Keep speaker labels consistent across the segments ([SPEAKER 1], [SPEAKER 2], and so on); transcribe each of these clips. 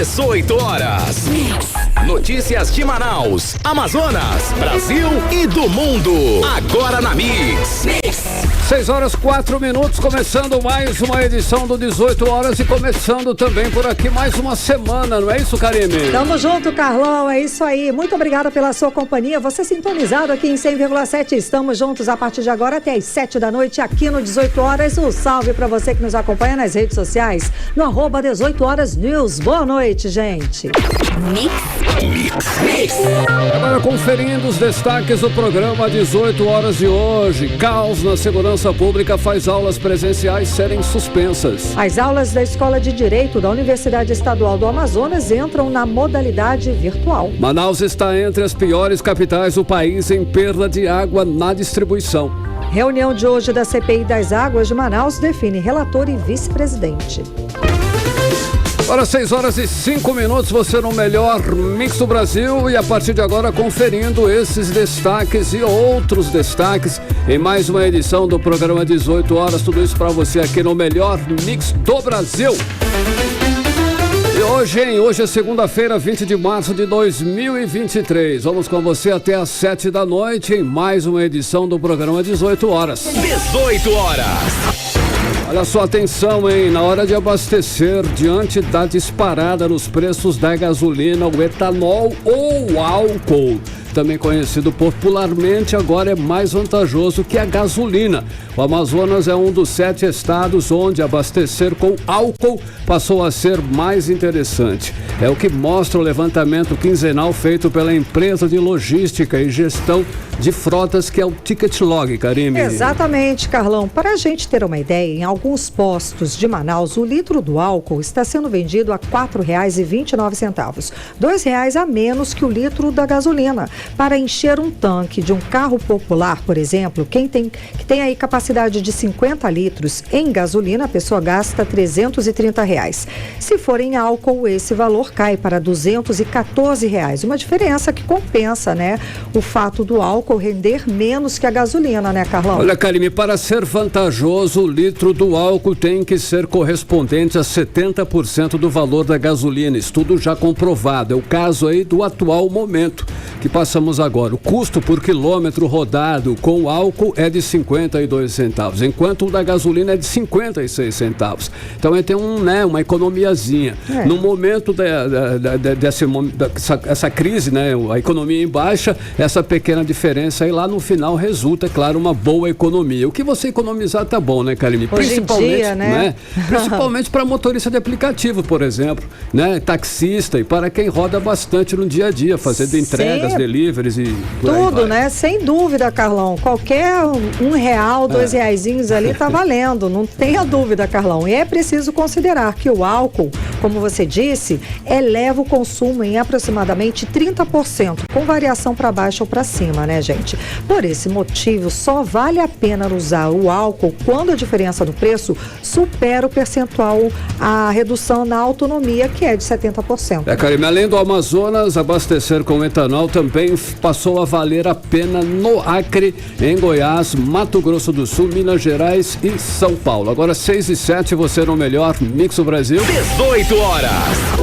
[SPEAKER 1] 18 horas. Notícias de Manaus, Amazonas, Brasil e do mundo. Agora na Mix.
[SPEAKER 2] 6 horas 4 minutos, começando mais uma edição do 18 horas e começando também por aqui mais uma semana, não é isso, Karime?
[SPEAKER 3] Tamo junto, Carlão, é isso aí. Muito obrigada pela sua companhia. Você sintonizado aqui em 100,7. Estamos juntos a partir de agora até as 7 da noite aqui no 18 horas. Um salve pra você que nos acompanha nas redes sociais, no @18horasnews. Boa noite, gente.
[SPEAKER 2] Agora conferindo os destaques do programa 18 horas de hoje. Caos na segurança pública faz aulas presenciais serem suspensas.
[SPEAKER 3] As aulas da Escola de Direito da Universidade Estadual do Amazonas entram na modalidade virtual.
[SPEAKER 2] Manaus está entre as piores capitais do país em perda de água na distribuição.
[SPEAKER 3] Reunião de hoje da CPI das Águas de Manaus define relator e vice-presidente.
[SPEAKER 2] Agora 6 horas e 5 minutos, você no melhor Mix do Brasil e a partir de agora conferindo esses destaques e outros destaques em mais uma edição do programa 18 horas, tudo isso para você aqui no melhor Mix do Brasil. E hoje é segunda-feira, 20 de março de 2023. Vamos com você até às 7 da noite em mais uma edição do programa 18 horas.
[SPEAKER 1] 18 horas.
[SPEAKER 2] Olha só, atenção, hein? Na hora de abastecer, diante da disparada nos preços da gasolina, o etanol ou álcool, também conhecido popularmente, agora é mais vantajoso que a gasolina. O Amazonas é um dos 7 estados onde abastecer com álcool passou a ser mais interessante. É o que mostra o levantamento quinzenal feito pela empresa de logística e gestão de frotas, que é o Ticket Log, Karime.
[SPEAKER 3] Exatamente, Carlão. Para a gente ter uma ideia, em alguns postos de Manaus, o litro do álcool está sendo vendido a R$ 4,29, R$ 2 a menos que o litro da gasolina. Para encher um tanque de um carro popular, por exemplo, que tem aí capacidade de 50 litros em gasolina, a pessoa gasta R$ 330. Se for em álcool, esse valor cai para R$ 214. Uma diferença que compensa, né? O fato do álcool render menos que a gasolina, né, Carlão?
[SPEAKER 2] Olha, Karime, para ser vantajoso, o litro do álcool tem que ser correspondente a 70% do valor da gasolina. Estudo já comprovado. É o caso aí do atual momento que passamos agora. O custo por quilômetro rodado com álcool é de 52 centavos, enquanto o da gasolina é de 56 centavos. Então, tem uma economiazinha. No momento dessa crise, né, a economia em baixa, essa pequena diferença aí lá no final resulta, é claro, uma boa economia. O que você economizar tá bom, né, Karime?
[SPEAKER 3] Principalmente, dia, né?
[SPEAKER 2] Principalmente para motorista de aplicativo, por exemplo, né, taxista e para quem roda bastante no dia a dia, fazendo entregas, deliveries e
[SPEAKER 3] tudo, né? Sem dúvida, Carlão. Qualquer R$1, R$2 ali tá valendo, não tenha dúvida, Carlão. E é preciso considerar que o álcool, como você disse, eleva o consumo em aproximadamente 30%, com variação para baixo ou para cima, né, gente? Por esse motivo, só vale a pena usar o álcool quando a diferença do preço supera o percentual, a redução na autonomia, que é de 70%.
[SPEAKER 2] Karime, além do Amazonas, abastecer com etanol também passou a valer a pena no Acre, em Goiás, Mato Grosso do Sul, Minas Gerais e São Paulo. Agora 6 e 7, você no melhor Mix do Brasil.
[SPEAKER 1] 18 horas.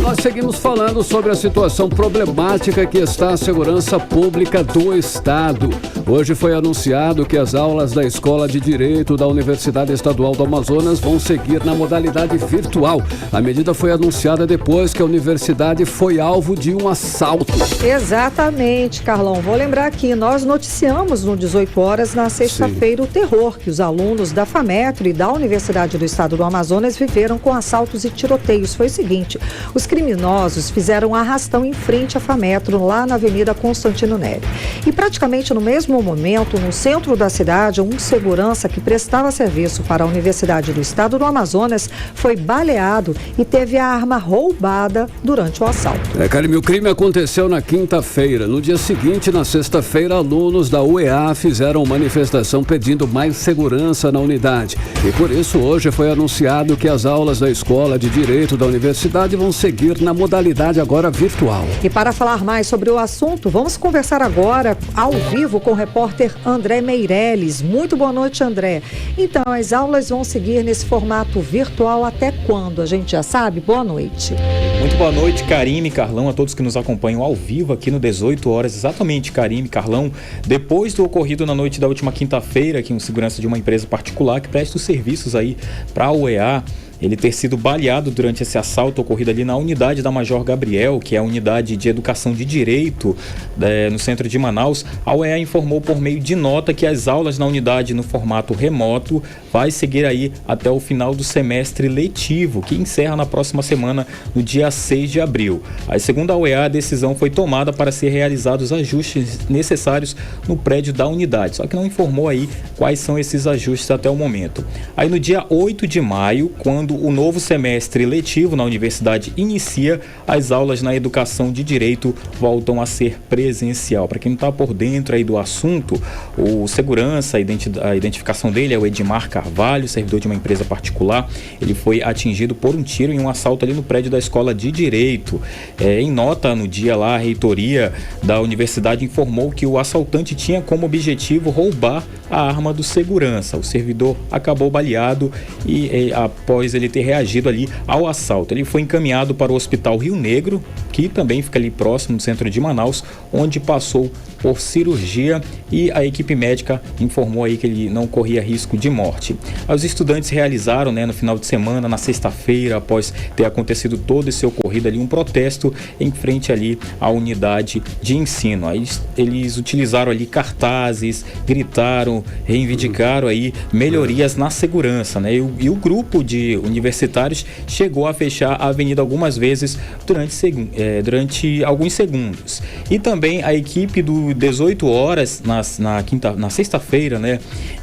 [SPEAKER 2] Nós seguimos falando sobre a situação problemática que está a segurança pública do estado. Hoje foi anunciado que as aulas da Escola de Direito da Universidade Estadual do Amazonas vão seguir na modalidade virtual. A medida foi anunciada depois que a universidade foi alvo de um assalto.
[SPEAKER 3] Exatamente, Carlão. Vou lembrar aqui, nós noticiamos no 18 horas na sexta-feira o terror que os alunos da FAMetro e da Universidade do Estado do Amazonas viveram com assaltos e tiroteios. Foi o seguinte, os criminosos fizeram um arrastão em frente à FAMetro, lá na Avenida Constantino Neri. E praticamente no mesmo momento, no centro da cidade, um segurança que prestava serviço para a Universidade do Estado do Amazonas foi baleado e teve a arma roubada durante o assalto.
[SPEAKER 2] Karime, o crime aconteceu na quinta-feira. No dia seguinte, na sexta-feira, alunos da UEA fizeram manifestação pedindo mais segurança na unidade. E por isso, hoje foi anunciado que as aulas da Escola de Direito da Universidade universidade vão seguir na modalidade agora virtual.
[SPEAKER 3] E para falar mais sobre o assunto, vamos conversar agora ao vivo com o repórter André Meirelles. Muito boa noite, André. Então, as aulas vão seguir nesse formato virtual até quando? A gente já sabe? Boa noite.
[SPEAKER 4] Muito boa noite, Karime, Carlão, a todos que nos acompanham ao vivo aqui no 18 horas. Exatamente, Karime, Carlão. Depois do ocorrido na noite da última quinta-feira, que um segurança de uma empresa particular que presta os serviços aí para a UEA, ele ter sido baleado durante esse assalto ocorrido ali na unidade da Major Gabriel, que é a unidade de educação de direito no centro de Manaus. A UEA informou por meio de nota que as aulas na unidade no formato remoto vai seguir aí até o final do semestre letivo, que encerra na próxima semana, no dia 6 de abril. Aí, segundo a UEA, a decisão foi tomada para ser realizados ajustes necessários no prédio da unidade, só que não informou aí quais são esses ajustes até o momento. Aí no dia 8 de maio, quando o novo semestre letivo na universidade inicia, as aulas na educação de direito voltam a ser presencial. Para quem não está por dentro aí do assunto, o segurança, a identificação dele é o Edmar Carvalho, servidor de uma empresa particular. Ele foi atingido por um tiro em um assalto ali no prédio da escola de direito. Em nota no dia lá, a reitoria da universidade informou que o assaltante tinha como objetivo roubar a arma do segurança. O servidor acabou baleado e após ele ter reagido ali ao assalto, ele foi encaminhado para o Hospital Rio Negro, que também fica ali próximo do centro de Manaus, onde passou por cirurgia e a equipe médica informou aí que ele não corria risco de morte. Os estudantes realizaram, no final de semana, na sexta-feira, após ter acontecido todo esse ocorrido ali, um protesto em frente ali à unidade de ensino. Aí eles utilizaram ali cartazes, gritaram, reivindicaram aí melhorias na segurança, E o grupo de universitários chegou a fechar a avenida algumas vezes durante alguns segundos. E também a equipe do 18 horas na sexta-feira,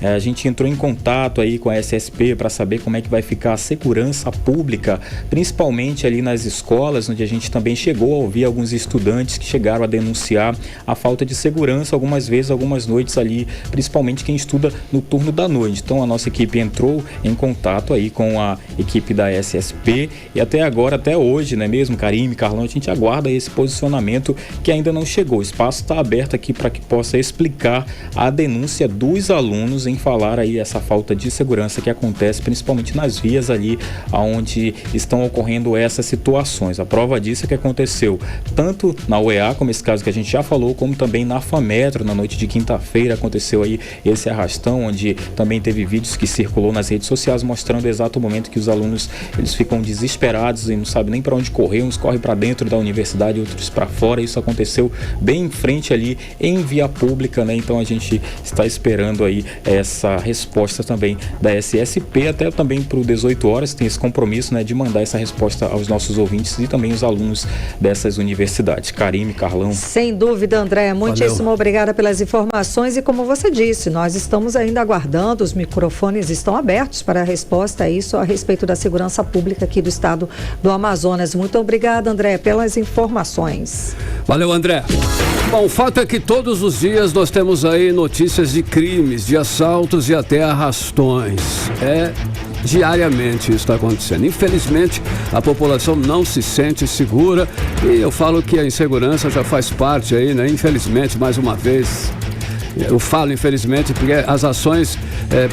[SPEAKER 4] a gente entrou em contato aí com a SSP para saber como é que vai ficar a segurança pública, principalmente ali nas escolas, onde a gente também chegou a ouvir alguns estudantes que chegaram a denunciar a falta de segurança algumas vezes, algumas noites ali, principalmente quem estuda no turno da noite. Então a nossa equipe entrou em contato aí com a equipe da SSP e até agora, até hoje, mesmo, Karime, Carlão, a gente aguarda esse posicionamento que ainda não chegou. O espaço está aberto aqui para que possa explicar a denúncia dos alunos em falar aí essa falta de segurança que acontece principalmente nas vias ali onde estão ocorrendo essas situações. A prova disso é que aconteceu tanto na UEA, como esse caso que a gente já falou, como também na FAMetro, na noite de quinta-feira aconteceu aí esse arrastão, onde também teve vídeos que circulou nas redes sociais mostrando o exato momento que os alunos eles ficam desesperados e não sabem nem para onde correr, uns correm para dentro da universidade, outros para fora. Isso aconteceu bem em frente ali em via pública, Então a gente está esperando aí essa resposta também da SSP, até também para o 18 horas tem esse compromisso, de mandar essa resposta aos nossos ouvintes e também os alunos dessas universidades. Karime, Carlão.
[SPEAKER 3] Sem dúvida, André, muitíssimo obrigada pelas informações e como você disse, nós estamos ainda aguardando, os microfones estão abertos para a resposta a isso a respeito da segurança pública aqui do estado do Amazonas. Muito obrigada, André, pelas informações.
[SPEAKER 2] Valeu, André. Bom, o fato é que todos os dias nós temos aí notícias de crimes, de assaltos e até arrastões. Diariamente isso está acontecendo. Infelizmente, a população não se sente segura e eu falo que a insegurança já faz parte aí, Infelizmente, mais uma vez. Eu falo infelizmente porque as ações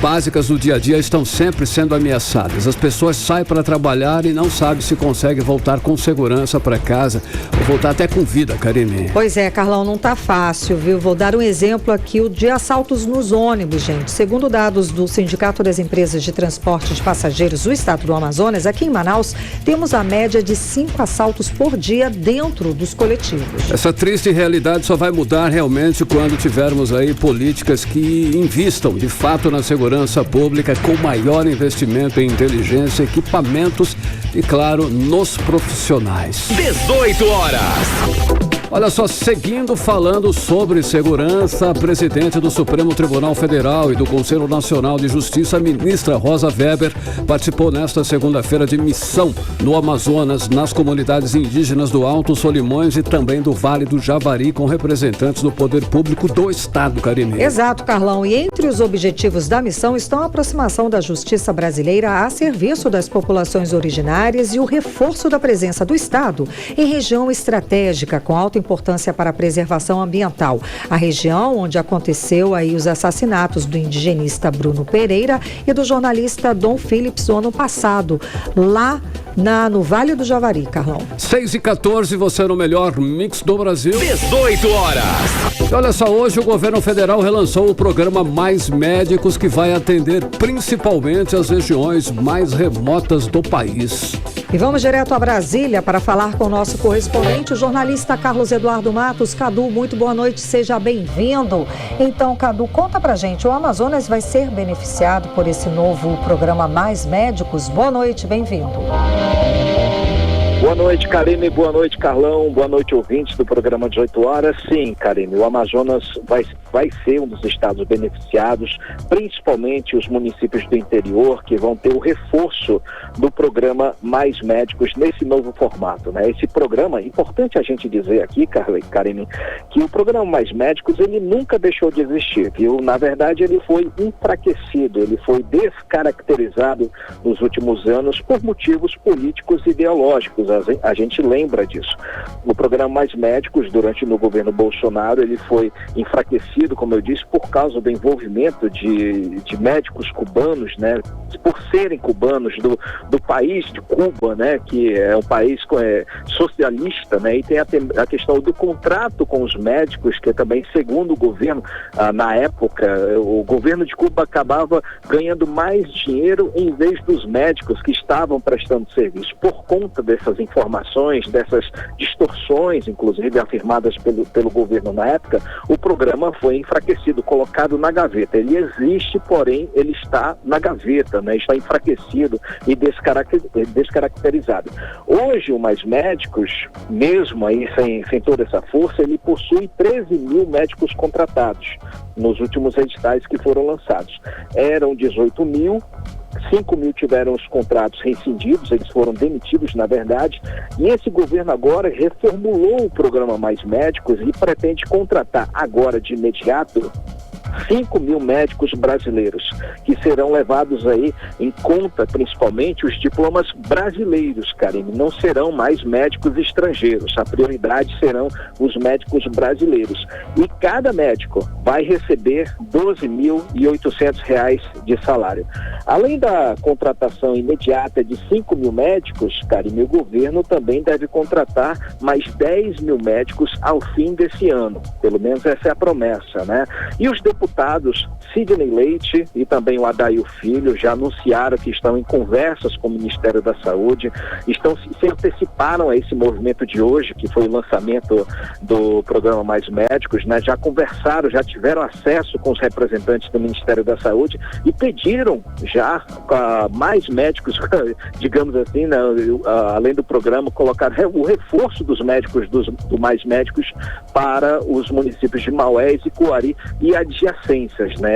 [SPEAKER 2] básicas do dia a dia estão sempre sendo ameaçadas. As pessoas saem para trabalhar e não sabem se conseguem voltar com segurança para casa ou voltar até com vida, Karime.
[SPEAKER 3] Pois é, Carlão, não tá fácil, viu? Vou dar um exemplo aqui, o de assaltos nos ônibus, gente. Segundo dados do Sindicato das Empresas de Transporte de Passageiros do Estado do Amazonas, aqui em Manaus, temos a média de 5 assaltos por dia dentro dos coletivos.
[SPEAKER 2] Essa triste realidade só vai mudar realmente quando tivermos aí políticas que invistam de fato na segurança pública com maior investimento em inteligência, equipamentos e, claro, nos profissionais.
[SPEAKER 1] 18 horas.
[SPEAKER 2] Olha só, seguindo falando sobre segurança, a presidente do Supremo Tribunal Federal e do Conselho Nacional de Justiça, a ministra Rosa Weber, participou nesta segunda-feira de missão no Amazonas, nas comunidades indígenas do Alto Solimões e também do Vale do Javari, com representantes do poder público do estado, Karine.
[SPEAKER 3] Exato, Carlão. E entre os objetivos da missão estão a aproximação da justiça brasileira a serviço das populações originárias e o reforço da presença do estado em região estratégica com alta importância para a preservação ambiental. A região onde aconteceu aí os assassinatos do indigenista Bruno Pereira e do jornalista Dom Phillips no ano passado, lá no Vale do Javari, Carlão.
[SPEAKER 2] 6h14, você no melhor mix do Brasil.
[SPEAKER 1] 18 horas.
[SPEAKER 2] Olha só, hoje o governo federal relançou o programa Mais Médicos, que vai atender principalmente as regiões mais remotas do país.
[SPEAKER 3] E vamos direto a Brasília para falar com o nosso correspondente, o jornalista Carlos Eduardo Matos. Cadu, muito boa noite, seja bem-vindo. Então, Cadu, conta pra gente, o Amazonas vai ser beneficiado por esse novo programa Mais Médicos? Boa noite, bem-vindo.
[SPEAKER 5] Boa noite, Karine. Boa noite, Carlão. Boa noite, ouvintes do programa 18 horas. Sim, Karine, o Amazonas vai ser um dos estados beneficiados, principalmente os municípios do interior, que vão ter o reforço do programa Mais Médicos nesse novo formato, né? Esse programa, importante a gente dizer aqui, Karine, que o programa Mais Médicos, ele nunca deixou de existir, viu? Na verdade, ele foi enfraquecido, ele foi descaracterizado nos últimos anos por motivos políticos e ideológicos. A gente lembra disso. O programa Mais Médicos, no governo Bolsonaro, ele foi enfraquecido, como eu disse, por causa do envolvimento de médicos cubanos, né? Por serem cubanos do país de Cuba, né? Que é um país socialista, né? E tem a questão do contrato com os médicos, que também, segundo o governo, na época, o governo de Cuba acabava ganhando mais dinheiro em vez dos médicos que estavam prestando serviço. Por conta dessas informações, dessas distorções, inclusive afirmadas pelo governo na época, o programa foi enfraquecido, colocado na gaveta. Ele existe, porém, ele está na gaveta, né? Está enfraquecido e descaracterizado. Hoje, o Mais Médicos, mesmo aí sem toda essa força, ele possui 13 mil médicos contratados nos últimos editais que foram lançados. Eram 18 mil, 5 mil tiveram os contratos rescindidos, eles foram demitidos, na verdade, e esse governo agora reformulou o programa Mais Médicos e pretende contratar agora de imediato 5 mil médicos brasileiros, que serão levados aí em conta, principalmente os diplomas brasileiros, Karine. Não serão mais médicos estrangeiros, a prioridade serão os médicos brasileiros. E cada médico vai receber R$ 12.800 de salário. Além da contratação imediata de 5 mil médicos, Karine, o governo também deve contratar mais 10 mil médicos ao fim desse ano. Pelo menos essa é a promessa, né? E os deputados Sidney Leite e também o Adair Filho já anunciaram que estão em conversas com o Ministério da Saúde, se anteciparam a esse movimento de hoje, que foi o lançamento do programa Mais Médicos, né? Já conversaram, já tiveram acesso com os representantes do Ministério da Saúde e pediram já mais médicos, digamos assim, né? Além do programa, colocar o reforço dos médicos do Mais Médicos para os municípios de Maués e Coari e adjacências, né?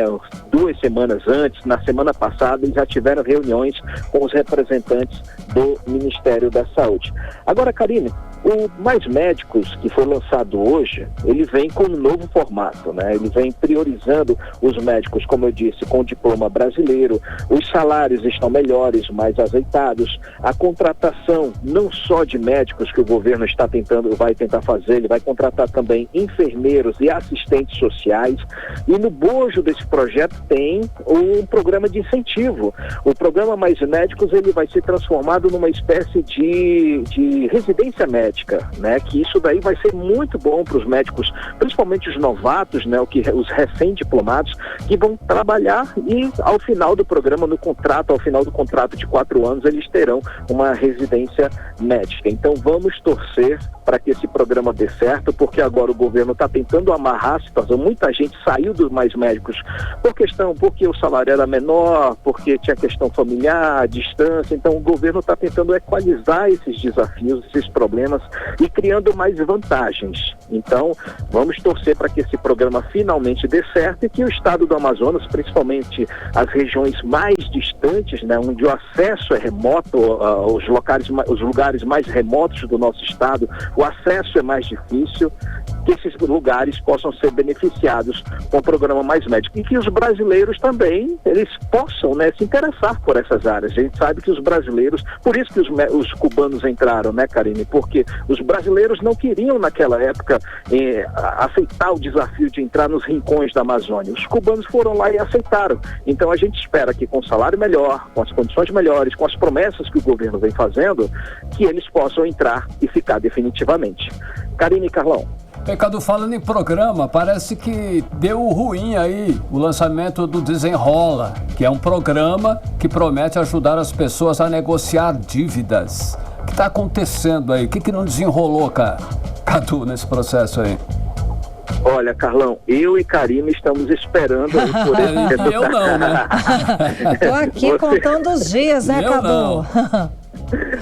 [SPEAKER 5] 2 semanas antes, na semana passada, eles já tiveram reuniões com os representantes do Ministério da Saúde. Agora, Karine, o Mais Médicos, que foi lançado hoje, ele vem com um novo formato, né? Ele vem priorizando os médicos, como eu disse, com diploma brasileiro, os salários estão melhores, mais azeitados, a contratação não só de médicos que o governo vai tentar fazer, ele vai contratar também enfermeiros e assistentes sociais, e no bojo desse projeto tem um programa de incentivo. O programa Mais Médicos, ele vai ser transformado numa espécie de residência médica, né? Que isso daí vai ser muito bom para os médicos, principalmente os novatos, né? Os recém-diplomados, que vão trabalhar e ao final do programa, ao final do contrato de 4 anos, eles terão uma residência médica. Então vamos torcer para que esse programa dê certo, porque agora o governo está tentando amarrar a situação. Muita gente saiu dos Mais Médicos porque o salário era menor, porque tinha questão familiar, distância. Então o governo está tentando equalizar esses desafios, esses problemas, e criando mais vantagens. Então, vamos torcer para que esse programa finalmente dê certo e que o estado do Amazonas, principalmente as regiões mais distantes, né, onde o acesso é remoto, os lugares mais remotos do nosso estado, o acesso é mais difícil, que esses lugares possam ser beneficiados com o programa Mais Médico e que os brasileiros também, eles possam, né, se interessar por essas áreas. A gente sabe que os brasileiros, por isso que os cubanos entraram, né, Karine? Porque os brasileiros não queriam naquela época aceitar o desafio de entrar nos rincões da Amazônia. Os cubanos foram lá e aceitaram. Então a gente espera que com salário melhor, com as condições melhores, com as promessas que o governo vem fazendo, que eles possam entrar e ficar definitivamente. Karine e Carlão.
[SPEAKER 2] Cadu, falando em programa, parece que deu ruim aí o lançamento do Desenrola, que é um programa que promete ajudar as pessoas a negociar dívidas. O que está acontecendo aí? O que não desenrolou, Cadu, nesse processo aí?
[SPEAKER 5] Olha, Carlão, eu e Karine estamos esperando aí por esse
[SPEAKER 2] Eu não, né?
[SPEAKER 3] Tô aqui contando os dias, né, Cadu?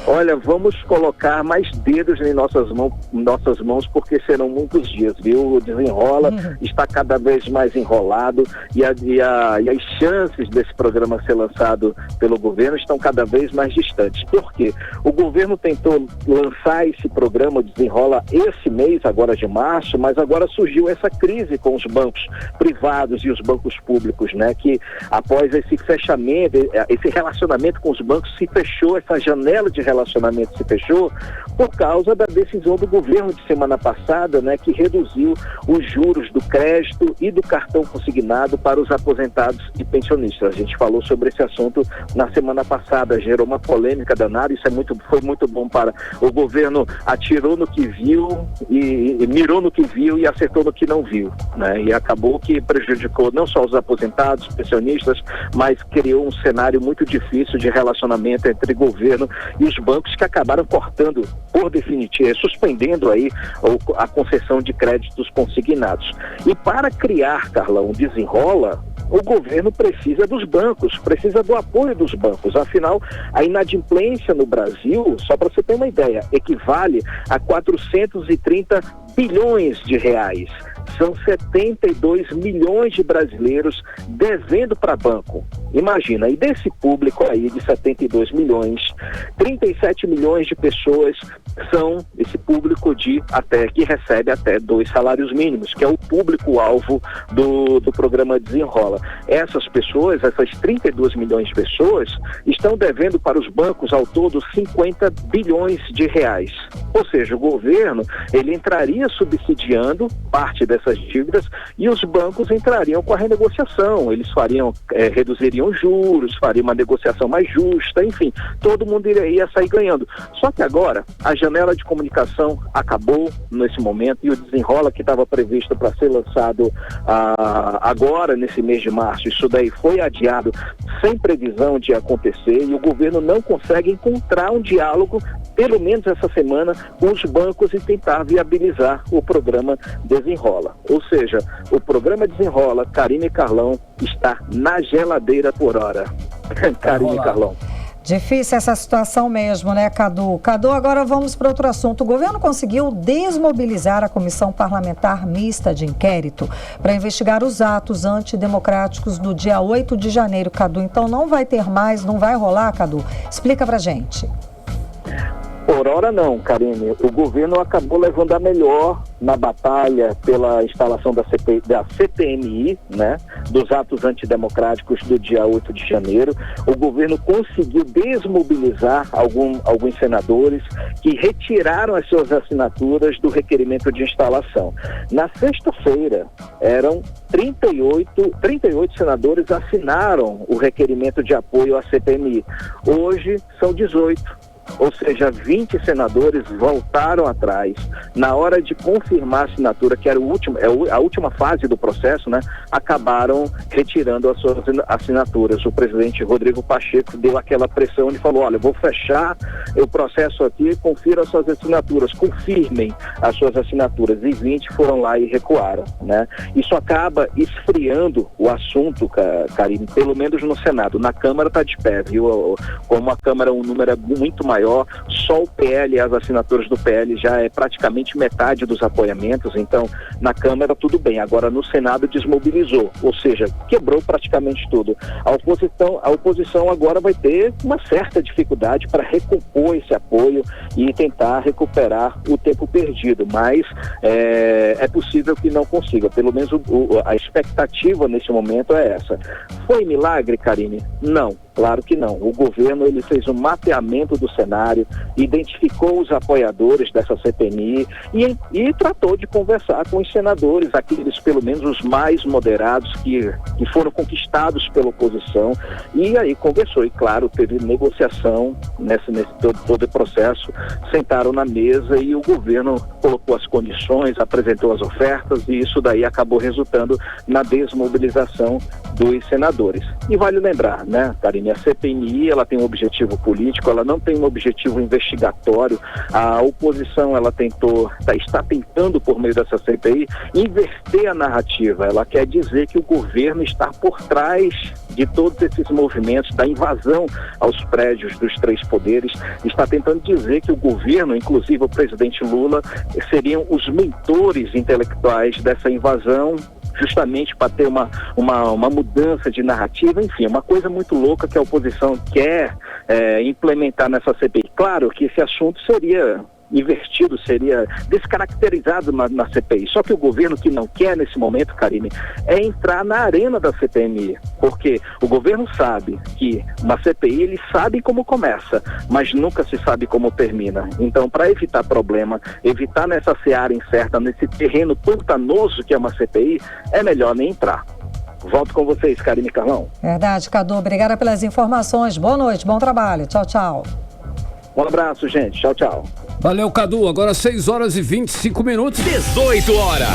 [SPEAKER 5] Olha, vamos colocar mais dedos em nossas mãos, porque serão muitos dias, viu? O Desenrola está cada vez mais enrolado e as chances desse programa ser lançado pelo governo estão cada vez mais distantes. Por quê? O governo tentou lançar esse programa, o Desenrola, esse mês, agora de março, mas agora surgiu essa crise com os bancos privados e os bancos públicos, né? Que após esse fechamento, esse relacionamento com os bancos se fechou, essa janela de relacionamento se fechou por causa da decisão do governo de semana passada, né, que reduziu os juros do crédito e do cartão consignado para os aposentados e pensionistas. A gente falou sobre esse assunto na semana passada, gerou uma polêmica danada. Isso foi muito bom para o governo, atirou no que viu e mirou no que viu e acertou no que não viu, né? E acabou que prejudicou não só os aposentados, pensionistas, mas criou um cenário muito difícil de relacionamento entre governo e os bancos, que acabaram cortando por definitivo, suspendendo aí a concessão de créditos consignados. E para criar, Carlão, Desenrola, o governo precisa dos bancos, precisa do apoio dos bancos. Afinal, a inadimplência no Brasil, só para você ter uma ideia, equivale a 430 bilhões de reais. São 72 milhões de brasileiros devendo para banco. Imagina, e desse público aí de 72 milhões, 37 milhões de pessoas são esse público que recebe até 2 salários mínimos, que é o público-alvo do programa Desenrola. Essas pessoas, essas 32 milhões de pessoas, estão devendo para os bancos ao todo 50 bilhões de reais. Ou seja, o governo, ele entraria subsidiando parte dessas dívidas e os bancos entrariam com a renegociação. Eles reduziriam juros, fariam uma negociação mais justa, enfim, todo mundo iria sair ganhando. Só que agora, a janela de comunicação acabou nesse momento e o Desenrola, que estava previsto para ser lançado agora, nesse mês de março, isso daí foi adiado sem previsão de acontecer e o governo não consegue encontrar um diálogo, pelo menos essa semana, com os bancos e tentar viabilizar o programa Desenrola. Ou seja, o programa Desenrola, Karine e Carlão, está na geladeira por hora. Karine e Carlão.
[SPEAKER 3] Difícil essa situação mesmo, né, Cadu? Cadu, agora vamos para outro assunto. O governo conseguiu desmobilizar a Comissão Parlamentar Mista de Inquérito para investigar os atos antidemocráticos do dia 8 de janeiro, Cadu. Então não vai ter mais, não vai rolar, Cadu? Explica pra gente.
[SPEAKER 5] Por hora não, Karine. O governo acabou levando a melhor na batalha pela instalação da CPMI, né, dos atos antidemocráticos do dia 8 de janeiro. O governo conseguiu desmobilizar alguns senadores que retiraram as suas assinaturas do requerimento de instalação. Na sexta-feira, eram 38 senadores assinaram o requerimento de apoio à CPMI. Hoje, são 18. Ou seja, 20 senadores voltaram atrás. Na hora de confirmar a assinatura, que era a última fase do processo, né, acabaram retirando as suas assinaturas. O presidente Rodrigo Pacheco deu aquela pressão e falou: olha, eu vou fechar o processo aqui, confira as suas assinaturas, confirmem as suas assinaturas. E 20 foram lá e recuaram, né? Isso acaba esfriando o assunto, Karine, pelo menos no Senado. Na Câmara está de pé, viu? Como a Câmara é um número muito maior, maior, só o PL, as assinaturas do PL já é praticamente metade dos apoiamentos, então na Câmara tudo bem, agora no Senado desmobilizou, ou seja, quebrou praticamente tudo. A oposição agora vai ter uma certa dificuldade para recompor esse apoio e tentar recuperar o tempo perdido, mas é possível que não consiga, pelo menos a expectativa nesse momento é essa. Foi milagre, Karine? Não. Claro que não. O governo ele fez um mapeamento do cenário, identificou os apoiadores dessa CPMI e tratou de conversar com os senadores, aqueles pelo menos os mais moderados que foram conquistados pela oposição, e aí conversou. E claro, teve negociação nesse todo o processo, sentaram na mesa e o governo colocou as condições, apresentou as ofertas e isso daí acabou resultando na desmobilização dos senadores. E vale lembrar, né, Karine, a CPMI ela tem um objetivo político, ela não tem um objetivo investigatório. A oposição ela está tentando por meio dessa CPI inverter a narrativa. Ela quer dizer que o governo está por trás de todos esses movimentos, da invasão aos prédios dos três poderes, está tentando dizer que o governo, inclusive o presidente Lula, seriam os mentores intelectuais dessa invasão, justamente para ter uma mudança de narrativa, enfim, uma coisa muito louca que a oposição quer implementar nessa CPI. Claro que esse assunto seria invertido, seria descaracterizado na CPI, só que o governo que não quer nesse momento, Karine, é entrar na arena da CPMI, porque o governo sabe que na CPI eles sabem como começa, mas nunca se sabe como termina. Então, para evitar problema, evitar nessa seara incerta, nesse terreno pantanoso que é uma CPI, é melhor nem entrar. Volto com vocês, Karine e Carlão.
[SPEAKER 3] Verdade, Cadu. Obrigada pelas informações. Boa noite, bom trabalho. Tchau, tchau.
[SPEAKER 5] Um abraço, gente. Tchau, tchau.
[SPEAKER 2] Valeu, Cadu. Agora 6 horas e 25 minutos.
[SPEAKER 1] 18 horas.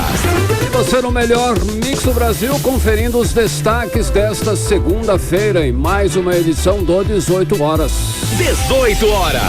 [SPEAKER 2] E você no melhor Mix do Brasil, conferindo os destaques desta segunda-feira em mais uma edição do 18 horas.
[SPEAKER 1] 18 horas.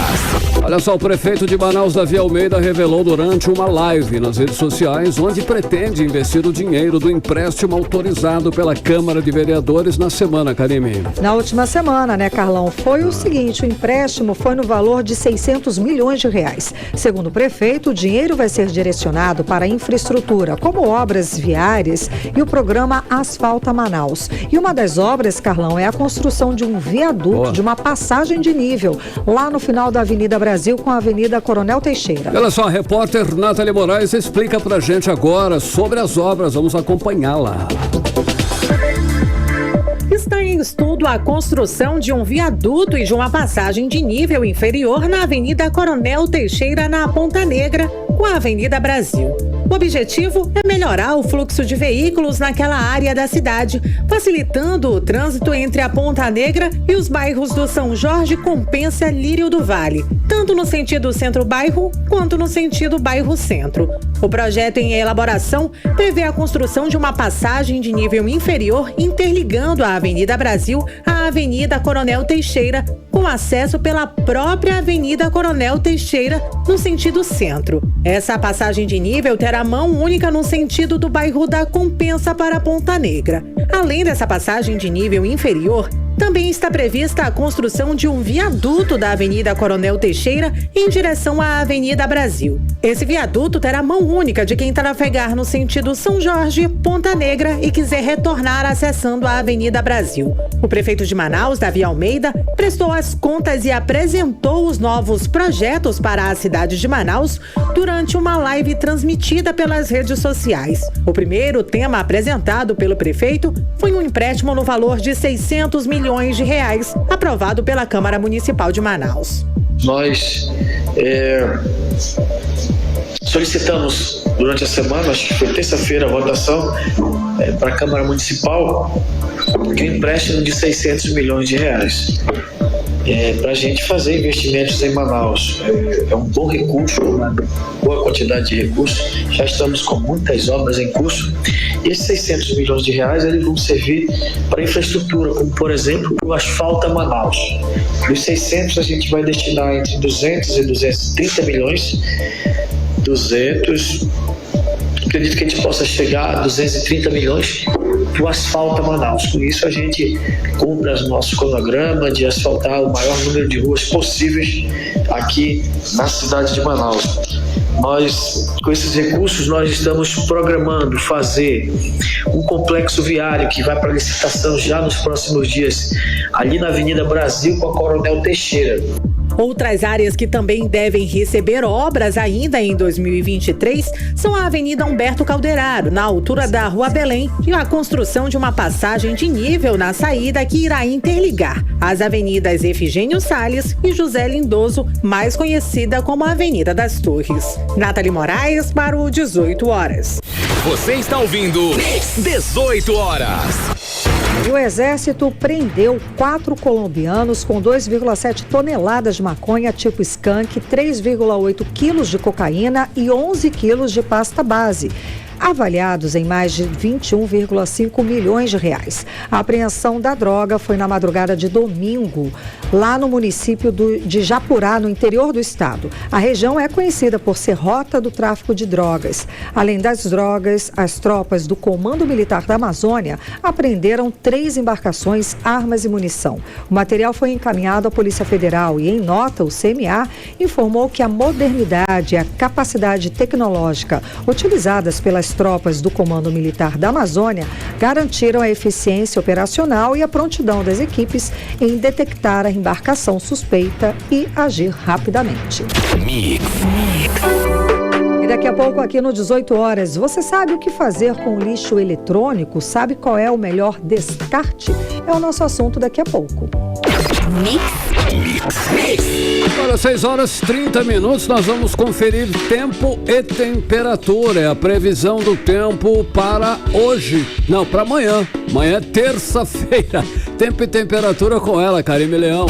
[SPEAKER 2] Olha só, o prefeito de Manaus, Davi Almeida, revelou durante uma live nas redes sociais onde pretende investir o dinheiro do empréstimo autorizado pela Câmara de Vereadores na semana, Karime.
[SPEAKER 3] Na última semana, né, Carlão? Foi o seguinte, o empréstimo foi no valor de 600 milhões de reais. Segundo o prefeito, o dinheiro vai ser direcionado para a infraestrutura, como obras viárias e o programa Asfalta Manaus. E uma das obras, Carlão, é a construção de um viaduto, de uma passagem de nível, lá no final da Avenida Brasil com a Avenida Coronel Teixeira.
[SPEAKER 2] Olha só, a repórter Nathalie Moraes explica pra gente agora sobre as obras. Vamos acompanhá-la.
[SPEAKER 6] Está em estudo a construção de um viaduto e de uma passagem de nível inferior na Avenida Coronel Teixeira, na Ponta Negra, com a Avenida Brasil. O objetivo é melhorar o fluxo de veículos naquela área da cidade, facilitando o trânsito entre a Ponta Negra e os bairros do São Jorge, Compensa, Lírio do Vale, tanto no sentido centro-bairro quanto no sentido bairro-centro. O projeto em elaboração prevê a construção de uma passagem de nível inferior interligando a Avenida Brasil à Avenida Coronel Teixeira, com acesso pela própria Avenida Coronel Teixeira no sentido centro. Essa passagem de nível terá mão única no sentido do bairro da Compensa para a Ponta Negra. Além dessa passagem de nível inferior, também está prevista a construção de um viaduto da Avenida Coronel Teixeira em direção à Avenida Brasil. Esse viaduto terá mão única de quem trafegar no sentido São Jorge, Ponta Negra e quiser retornar acessando a Avenida Brasil. O prefeito de Manaus, Davi Almeida, prestou as contas e apresentou os novos projetos para a cidade de Manaus durante uma live transmitida pelas redes sociais. O primeiro tema apresentado pelo prefeito foi um empréstimo no valor de 600 milhões de reais, aprovado pela Câmara Municipal de Manaus.
[SPEAKER 7] Nós solicitamos durante a semana, acho que foi terça-feira, a votação para a Câmara Municipal de um empréstimo de 600 milhões de reais. Para a gente fazer investimentos em Manaus. É um bom recurso, uma boa quantidade de recursos. Já estamos com muitas obras em curso. E esses 600 milhões de reais eles vão servir para infraestrutura, como por exemplo o Asfalta Manaus. Dos 600 a gente vai destinar entre 200 e 230 milhões. 200, acredito que a gente possa chegar a 230 milhões que o asfalto a Manaus. Com isso a gente cumpre o nosso cronograma de asfaltar o maior número de ruas possíveis aqui na cidade de Manaus. Nós, com esses recursos, nós estamos programando fazer um complexo viário que vai para licitação já nos próximos dias, ali na Avenida Brasil com a Coronel Teixeira.
[SPEAKER 6] Outras áreas que também devem receber obras ainda em 2023 são a Avenida Humberto Calderaro, na altura da Rua Belém, e a construção de uma passagem de nível na saída que irá interligar as avenidas Efigênio Salles e José Lindoso, mais conhecida como Avenida das Torres. Nathalie Moraes para o 18 Horas.
[SPEAKER 1] Você está ouvindo 18 Horas.
[SPEAKER 3] E o Exército prendeu 4 colombianos com 2,7 toneladas de maconha tipo skunk, 3,8 quilos de cocaína e 11 quilos de pasta base, avaliados em mais de 21,5 milhões de reais. A apreensão da droga foi na madrugada de domingo, lá no município de Japurá, no interior do estado. A região é conhecida por ser rota do tráfico de drogas. Além das drogas, as tropas do Comando Militar da Amazônia apreenderam 3 embarcações, armas e munição. O material foi encaminhado à Polícia Federal e, em nota, o CMA informou que a modernidade e a capacidade tecnológica utilizadas pelas tropas do Comando Militar da Amazônia garantiram a eficiência operacional e a prontidão das equipes em detectar a embarcação suspeita e agir rapidamente. E daqui a pouco aqui no 18 Horas, você sabe o que fazer com lixo eletrônico? Sabe qual é o melhor descarte? É o nosso assunto daqui a pouco.
[SPEAKER 2] Agora 6 horas 30 minutos, nós vamos conferir tempo e temperatura. É a previsão do tempo para hoje, não, para amanhã. Amanhã é terça-feira. Tempo e temperatura com ela, Karime Leão.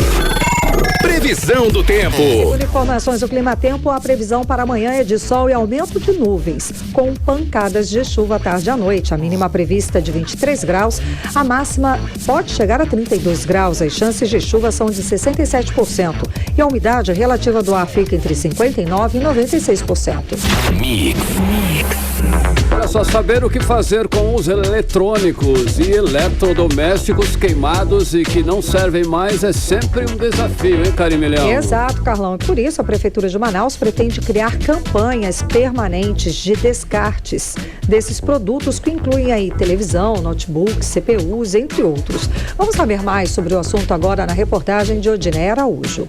[SPEAKER 1] Previsão do tempo.
[SPEAKER 3] Segundo informações do Clima Tempo, a previsão para amanhã é de sol e aumento de nuvens, com pancadas de chuva à tarde e à noite. A mínima prevista é de 23 graus, a máxima pode chegar a 32 graus. As chances de chuva são de 67% e a umidade relativa do ar fica entre 59% e 96%.
[SPEAKER 2] Olha só, saber o que fazer com os eletrônicos e eletrodomésticos queimados e que não servem mais é sempre um desafio, hein, Karime Leão?
[SPEAKER 3] Exato, Carlão. E por isso a Prefeitura de Manaus pretende criar campanhas permanentes de descartes desses produtos que incluem aí televisão, notebooks, CPUs, entre outros. Vamos saber mais sobre o assunto agora na reportagem de Odiné Araújo.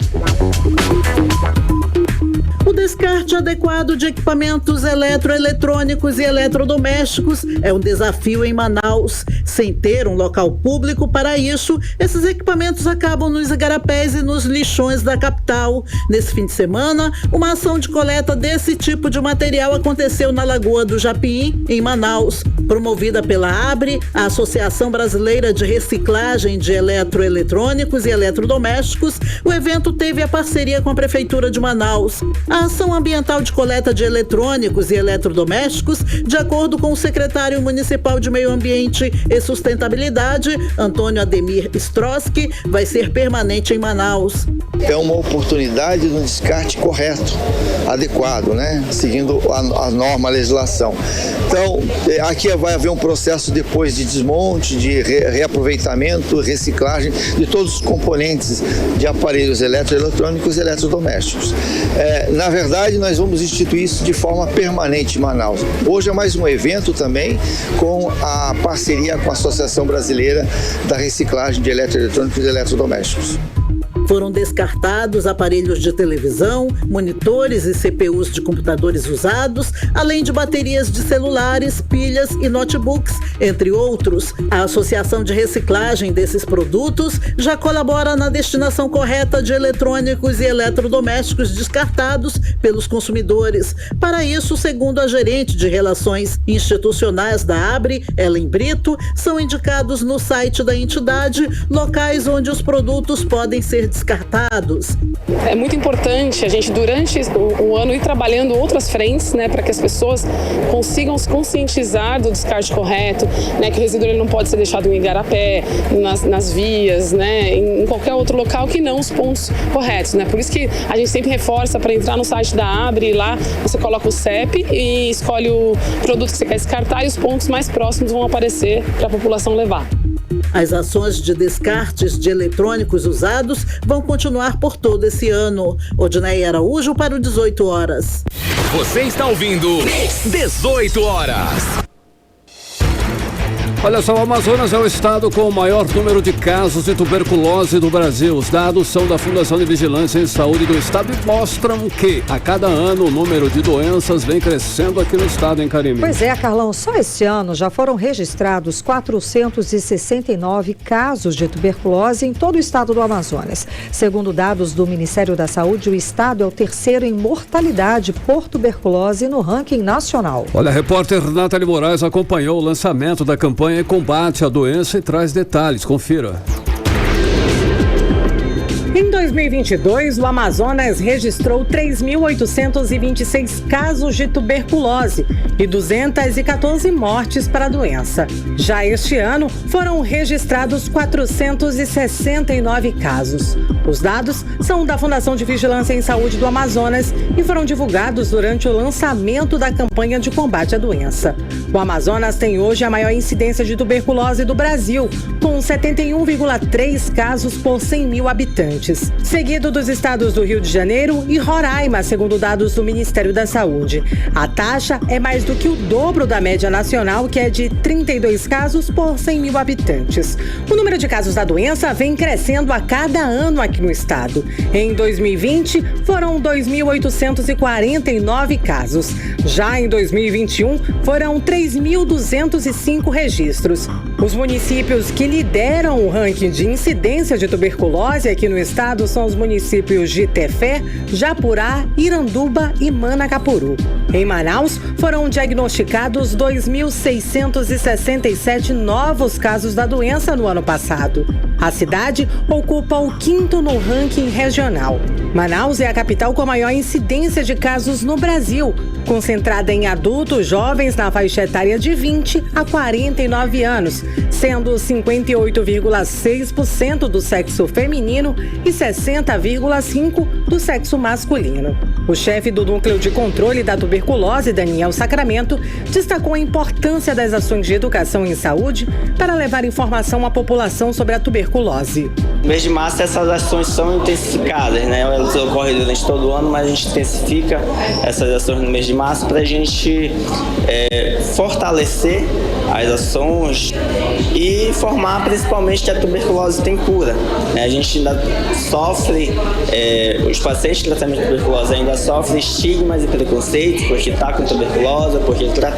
[SPEAKER 8] O descarte adequado de equipamentos eletroeletrônicos e eletrodomésticos é um desafio em Manaus. Sem ter um local público para isso, esses equipamentos acabam nos igarapés e nos lixões da capital. Nesse fim de semana, uma ação de coleta desse tipo de material aconteceu na Lagoa do Japim, em Manaus. Promovida pela ABRE, a Associação Brasileira de Reciclagem de Eletroeletrônicos e Eletrodomésticos, o evento teve a parceria com a Prefeitura de Manaus. A ação ambiental de coleta de eletrônicos e eletrodomésticos, de acordo com o secretário municipal de Meio Ambiente e Sustentabilidade, Antônio Ademir Stroski, vai ser permanente em Manaus.
[SPEAKER 9] É uma oportunidade de um descarte correto, adequado, né? Seguindo a norma, a legislação. Então, aqui vai haver um processo depois de desmonte, de reaproveitamento, reciclagem de todos os componentes de aparelhos eletroeletrônicos e eletrodomésticos. Na verdade, nós vamos instituir isso de forma permanente em Manaus. Hoje é mais um evento também com a parceria com a Associação Brasileira da Reciclagem de Eletroeletrônicos e Eletrodomésticos.
[SPEAKER 8] Foram descartados aparelhos de televisão, monitores e CPUs de computadores usados, além de baterias de celulares, pilhas e notebooks, entre outros. A Associação de Reciclagem desses produtos já colabora na destinação correta de eletrônicos e eletrodomésticos descartados pelos consumidores. Para isso, segundo a gerente de Relações Institucionais da ABRE, Ellen Brito, são indicados no site da entidade locais onde os produtos podem ser descartados.
[SPEAKER 10] É muito importante a gente, durante o ano, ir trabalhando outras frentes, né, para que as pessoas consigam se conscientizar do descarte correto, né, que o resíduo ele não pode ser deixado em igarapé, nas vias, né, em qualquer outro local que não os pontos corretos, né. Por isso que a gente sempre reforça para entrar no site da Abre, e lá você coloca o CEP e escolhe o produto que você quer descartar e os pontos mais próximos vão aparecer para a população levar.
[SPEAKER 8] As ações de descartes de eletrônicos usados vão continuar por todo esse ano. Odinei Araújo para o 18 horas.
[SPEAKER 1] Você está ouvindo 18 horas.
[SPEAKER 2] Olha só, o Amazonas é o estado com o maior número de casos de tuberculose do Brasil. Os dados são da Fundação de Vigilância em Saúde do Estado e mostram que, a cada ano, o número de doenças vem crescendo aqui no estado, hein, Karine?
[SPEAKER 3] Pois é, Carlão, só esse ano já foram registrados 469 casos de tuberculose em todo o estado do Amazonas. Segundo dados do Ministério da Saúde, o estado é o terceiro em mortalidade por tuberculose no ranking nacional.
[SPEAKER 2] Olha, a repórter Nathalie Moraes acompanhou o lançamento da campanha em combate à doença e traz detalhes. Confira.
[SPEAKER 6] Em 2022, o Amazonas registrou 3.826 casos de tuberculose e 214 mortes para a doença. Já este ano, foram registrados 469 casos. Os dados são da Fundação de Vigilância em Saúde do Amazonas e foram divulgados durante o lançamento da campanha de combate à doença. O Amazonas tem hoje a maior incidência de tuberculose do Brasil, com 71,3 casos por 100 mil habitantes. Seguido dos estados do Rio de Janeiro e Roraima, segundo dados do Ministério da Saúde. A taxa é mais do que o dobro da média nacional, que é de 32 casos por 100 mil habitantes. O número de casos da doença vem crescendo a cada ano aqui no estado. Em 2020, foram 2.849 casos. Já em 2021, foram 3.205 registros. Os municípios que lideram o ranking de incidência de tuberculose aqui no estado são os municípios de Tefé, Japurá, Iranduba e Manacapuru. Em Manaus, foram diagnosticados 2.667 novos casos da doença no ano passado. A cidade ocupa o 5º no ranking regional. Manaus é a capital com a maior incidência de casos no Brasil, concentrada em adultos jovens na faixa etária de 20 a 49 anos, sendo 58,6% do sexo feminino e 60,5% do sexo masculino. O chefe do Núcleo de Controle da Tuberculose, Daniel Sacramento, destacou a importância das ações de educação em saúde para levar informação à população sobre a tuberculose.
[SPEAKER 11] No mês de março, essas ações são intensificadas, né? Elas ocorrem durante todo o ano, mas a gente intensifica essas ações no mês de março para a gente fortalecer as ações e informar principalmente que a tuberculose tem cura. A gente ainda sofre, os pacientes de tratamento de tuberculose ainda sofrem estigmas e preconceitos porque está com tuberculose, porque está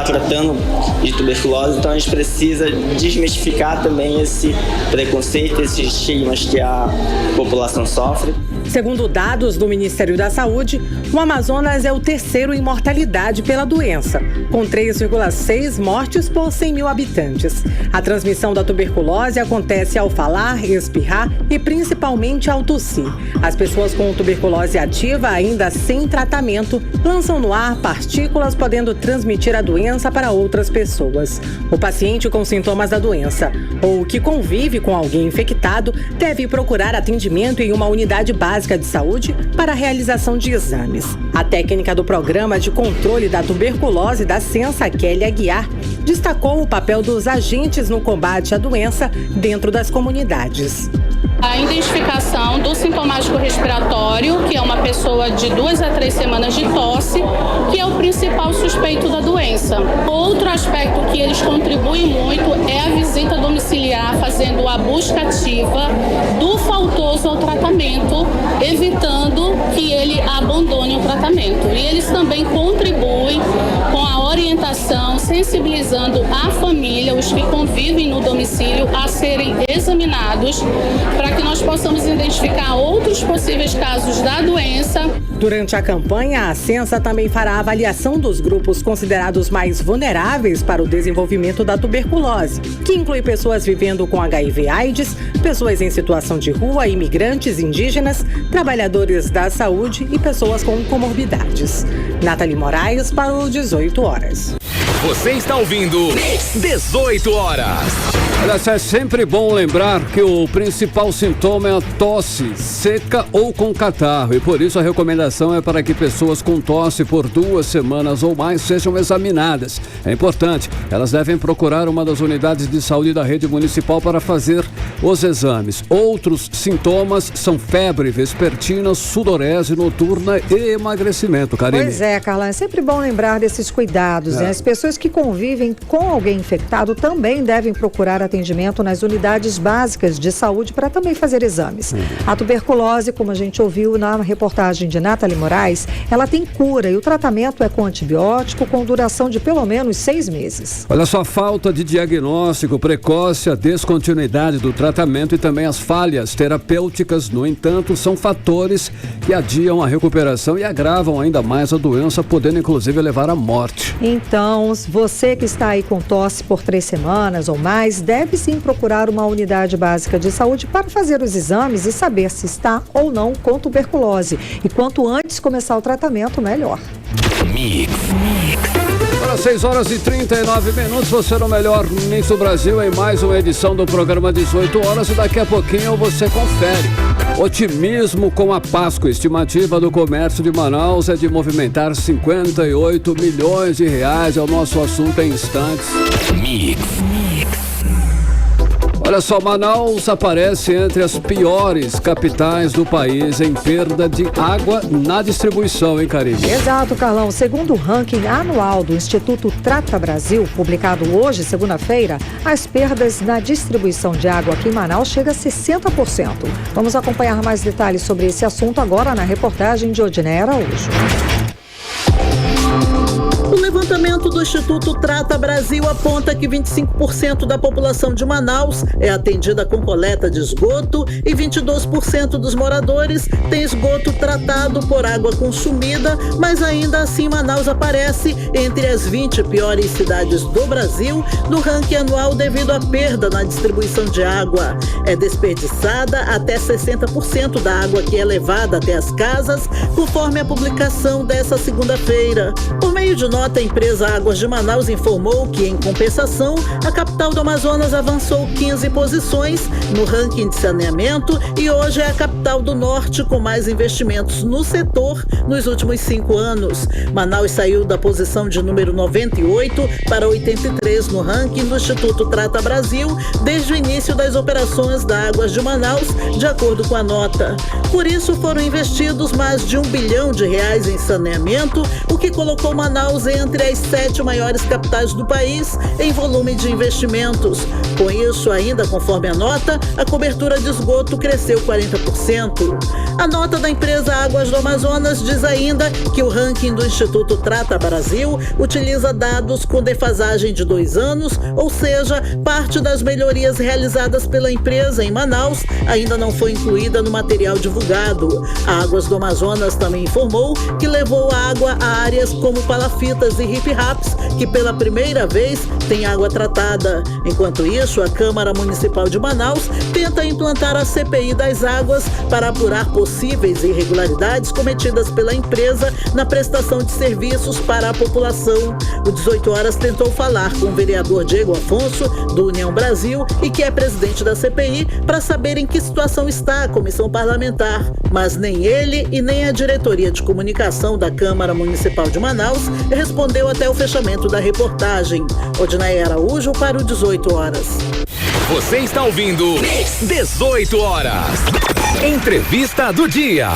[SPEAKER 11] tratando de tuberculose, então a gente precisa desmistificar também esse preconceito, esses estigmas que a população sofre.
[SPEAKER 6] Segundo dados do Ministério da Saúde, o Amazonas é o terceiro em mortalidade pela doença, com 3,6 mortes por 100 mil habitantes. A transmissão da tuberculose acontece ao falar, espirrar e principalmente ao tossir. As pessoas com tuberculose ativa, ainda sem tratamento, lançam no ar partículas podendo transmitir a doença para outras pessoas. O paciente com sintomas da doença ou que convive com alguém infectado deve procurar atendimento em uma unidade básica de saúde para a realização de exames. A técnica do Programa de Controle da Tuberculose da Censa, Kelly Aguiar, destacou o papel dos agentes no combate à doença dentro das comunidades.
[SPEAKER 12] A identificação do sintomático respiratório, que é uma pessoa de 2 a 3 semanas de tosse, que é o principal suspeito da doença. Outro aspecto que eles contribuem muito é a visita domiciliar, fazendo a busca ativa do faltoso ao tratamento, evitando que ele abandone o tratamento. E eles também contribuem com a orientação sensibilizando a família, os que convivem no domicílio, a serem examinados para que nós possamos identificar outros possíveis casos da doença.
[SPEAKER 6] Durante a campanha, a Censa também fará a avaliação dos grupos considerados mais vulneráveis para o desenvolvimento da tuberculose, que inclui pessoas vivendo com HIV/AIDS, pessoas em situação de rua, imigrantes, indígenas, trabalhadores da saúde e pessoas com comorbidades. Nathalie Moraes para o 18 horas.
[SPEAKER 1] Você está ouvindo 18 horas.
[SPEAKER 2] Olha, é sempre bom lembrar que o principal sintoma é a tosse seca ou com catarro, e por isso a recomendação é para que pessoas com tosse por 2 semanas ou mais sejam examinadas. É importante, elas devem procurar uma das unidades de saúde da rede municipal para fazer os exames. Outros sintomas são febre vespertina, sudorese noturna e emagrecimento, Karine.
[SPEAKER 3] Pois é, Carla, é sempre bom lembrar desses cuidados, né? As pessoas que convivem com alguém infectado também devem procurar atendimento nas unidades básicas de saúde para também fazer exames. A tuberculose, como a gente ouviu na reportagem de Nathalie Moraes, ela tem cura e o tratamento é com antibiótico com duração de pelo menos 6 meses.
[SPEAKER 2] Olha só, a falta de diagnóstico precoce, a descontinuidade do tratamento e também as falhas terapêuticas, no entanto, são fatores que adiam a recuperação e agravam ainda mais a doença, podendo inclusive levar à morte.
[SPEAKER 3] Então, você que está aí com tosse por 3 semanas ou mais, deve sim procurar uma unidade básica de saúde para fazer os exames e saber se está ou não com tuberculose. E quanto antes começar o tratamento, melhor.
[SPEAKER 2] Agora 6 horas e 39 minutos, você no melhor Mix do Brasil em mais uma edição do programa 18 horas e daqui a pouquinho você confere. Otimismo com a Páscoa. Estimativa do comércio de Manaus é de movimentar 58 milhões de reais. É o nosso assunto em instantes. Olha só, Manaus aparece entre as piores capitais do país em perda de água na distribuição, hein, Karine?
[SPEAKER 3] Exato, Carlão. Segundo o ranking anual do Instituto Trata Brasil, publicado hoje, segunda-feira, as perdas na distribuição de água aqui em Manaus chegam a 60%. Vamos acompanhar mais detalhes sobre esse assunto agora na reportagem de Odiné Araújo.
[SPEAKER 8] O levantamento do Instituto Trata Brasil aponta que 25% da população de Manaus é atendida com coleta de esgoto e 22% dos moradores tem esgoto tratado por água consumida, mas ainda assim Manaus aparece entre as 20 piores cidades do Brasil no ranking anual devido à perda na distribuição de água. É desperdiçada até 60% da água que é levada até as casas, conforme a publicação dessa segunda-feira. Por meio de nota, a empresa Águas de Manaus informou que, em compensação, a capital do Amazonas avançou 15 posições no ranking de saneamento e hoje é a capital do Norte com mais investimentos no setor nos últimos 5 anos. Manaus saiu da posição de número 98 para 83 no ranking do Instituto Trata Brasil desde o início das operações da Águas de Manaus, de acordo com a nota. Por isso, foram investidos mais de R$1 bilhão em saneamento, o que colocou Manaus entre as 7 maiores capitais do país em volume de investimentos. Com isso, ainda conforme a nota, a cobertura de esgoto cresceu 40%. A nota da empresa Águas do Amazonas diz ainda que o ranking do Instituto Trata Brasil utiliza dados com defasagem de 2 anos, ou seja, parte das melhorias realizadas pela empresa em Manaus ainda não foi incluída no material divulgado. A Águas do Amazonas também informou que levou a água a áreas como Palafitas e Hip-Raps, que pela primeira vez tem água tratada. Enquanto isso, a Câmara Municipal de Manaus tenta implantar a CPI das águas para apurar possíveis irregularidades cometidas pela empresa na prestação de serviços para a população. O 18 horas tentou falar com o vereador Diego Afonso, do União Brasil, e que é presidente da CPI, para saber em que situação está a comissão parlamentar. Mas nem ele e nem a diretoria de comunicação da Câmara Municipal de Manaus respondeu até o fechamento da reportagem. Odiné Araújo para o 18 horas.
[SPEAKER 1] Você está ouvindo 18 horas. Entrevista do dia.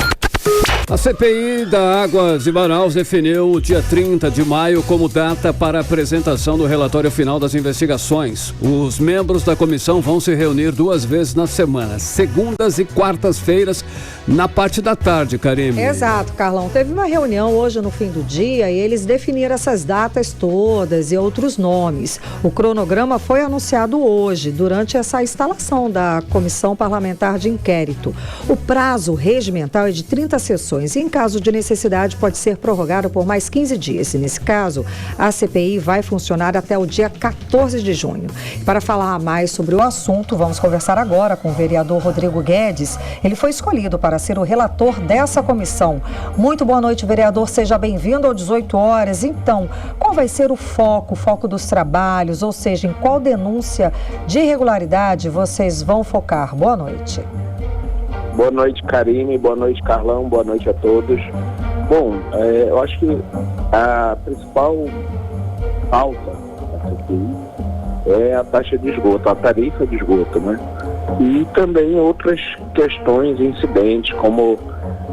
[SPEAKER 2] A CPI da Água de Manaus definiu o dia 30 de maio como data para a apresentação do relatório final das investigações. Os membros da comissão vão se reunir 2 vezes na semana, segundas e quartas-feiras, na parte da tarde, Karime.
[SPEAKER 3] Exato, Carlão. Teve uma reunião hoje no fim do dia e eles definiram essas datas todas e outros nomes. O cronograma foi anunciado hoje, durante essa instalação da Comissão Parlamentar de Inquérito. O prazo regimental é de 30 sessões. E em caso de necessidade pode ser prorrogado por mais 15 dias. E nesse caso, a CPI vai funcionar até o dia 14 de junho. Para falar mais sobre o assunto, vamos conversar agora com o vereador Rodrigo Guedes. Ele foi escolhido para ser o relator dessa comissão. Muito boa noite, vereador. Seja bem-vindo ao 18 horas. Então, qual vai ser o foco dos trabalhos? Ou seja, em qual denúncia de irregularidade vocês vão focar? Boa noite.
[SPEAKER 5] Boa noite, Karine. Boa noite, Carlão. Boa noite a todos. Bom, eu acho que a principal pauta da CPI é a taxa de esgoto, a tarifa de esgoto, né? E também outras questões incidentes, como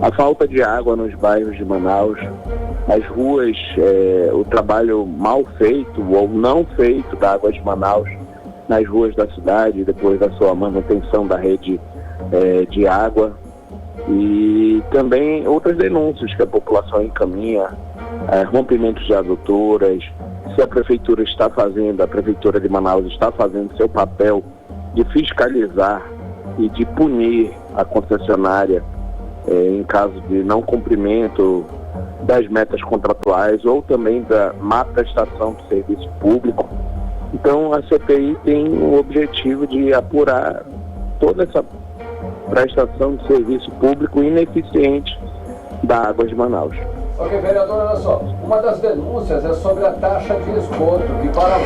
[SPEAKER 5] a falta de água nos bairros de Manaus, as ruas, o trabalho mal feito ou não feito da Água de Manaus nas ruas da cidade, depois da sua manutenção da rede de água, e também outras denúncias que a população encaminha, rompimentos de adutoras, se a prefeitura de Manaus está fazendo seu papel de fiscalizar e de punir a concessionária em caso de não cumprimento das metas contratuais ou também da má prestação do serviço público. Então a CPI tem o objetivo de apurar toda essa prestação de serviço público ineficiente da Água de Manaus.
[SPEAKER 2] Ok, vereador, olha só, uma das denúncias é sobre a taxa de esgoto, que para...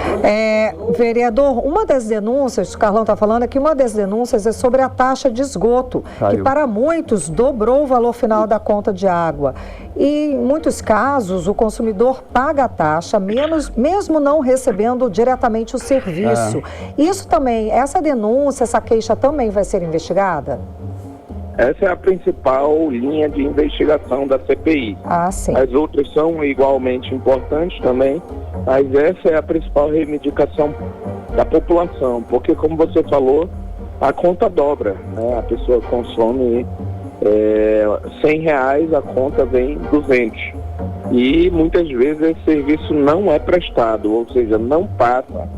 [SPEAKER 3] Vereador, uma das denúncias, o Carlão está falando aqui, uma das denúncias é sobre a taxa de esgoto, que para muitos dobrou o valor final da conta de água. E em muitos casos, o consumidor paga a taxa, mesmo não recebendo diretamente o serviço. Isso também, essa denúncia, essa queixa também vai ser investigada?
[SPEAKER 5] Essa é a principal linha de investigação da CPI.
[SPEAKER 3] Sim.
[SPEAKER 5] As outras são igualmente importantes também, mas essa é a principal reivindicação da população, porque, como você falou, a conta dobra, né? A pessoa consome R$100, a conta vem 200. E muitas vezes esse serviço não é prestado, ou seja, não passa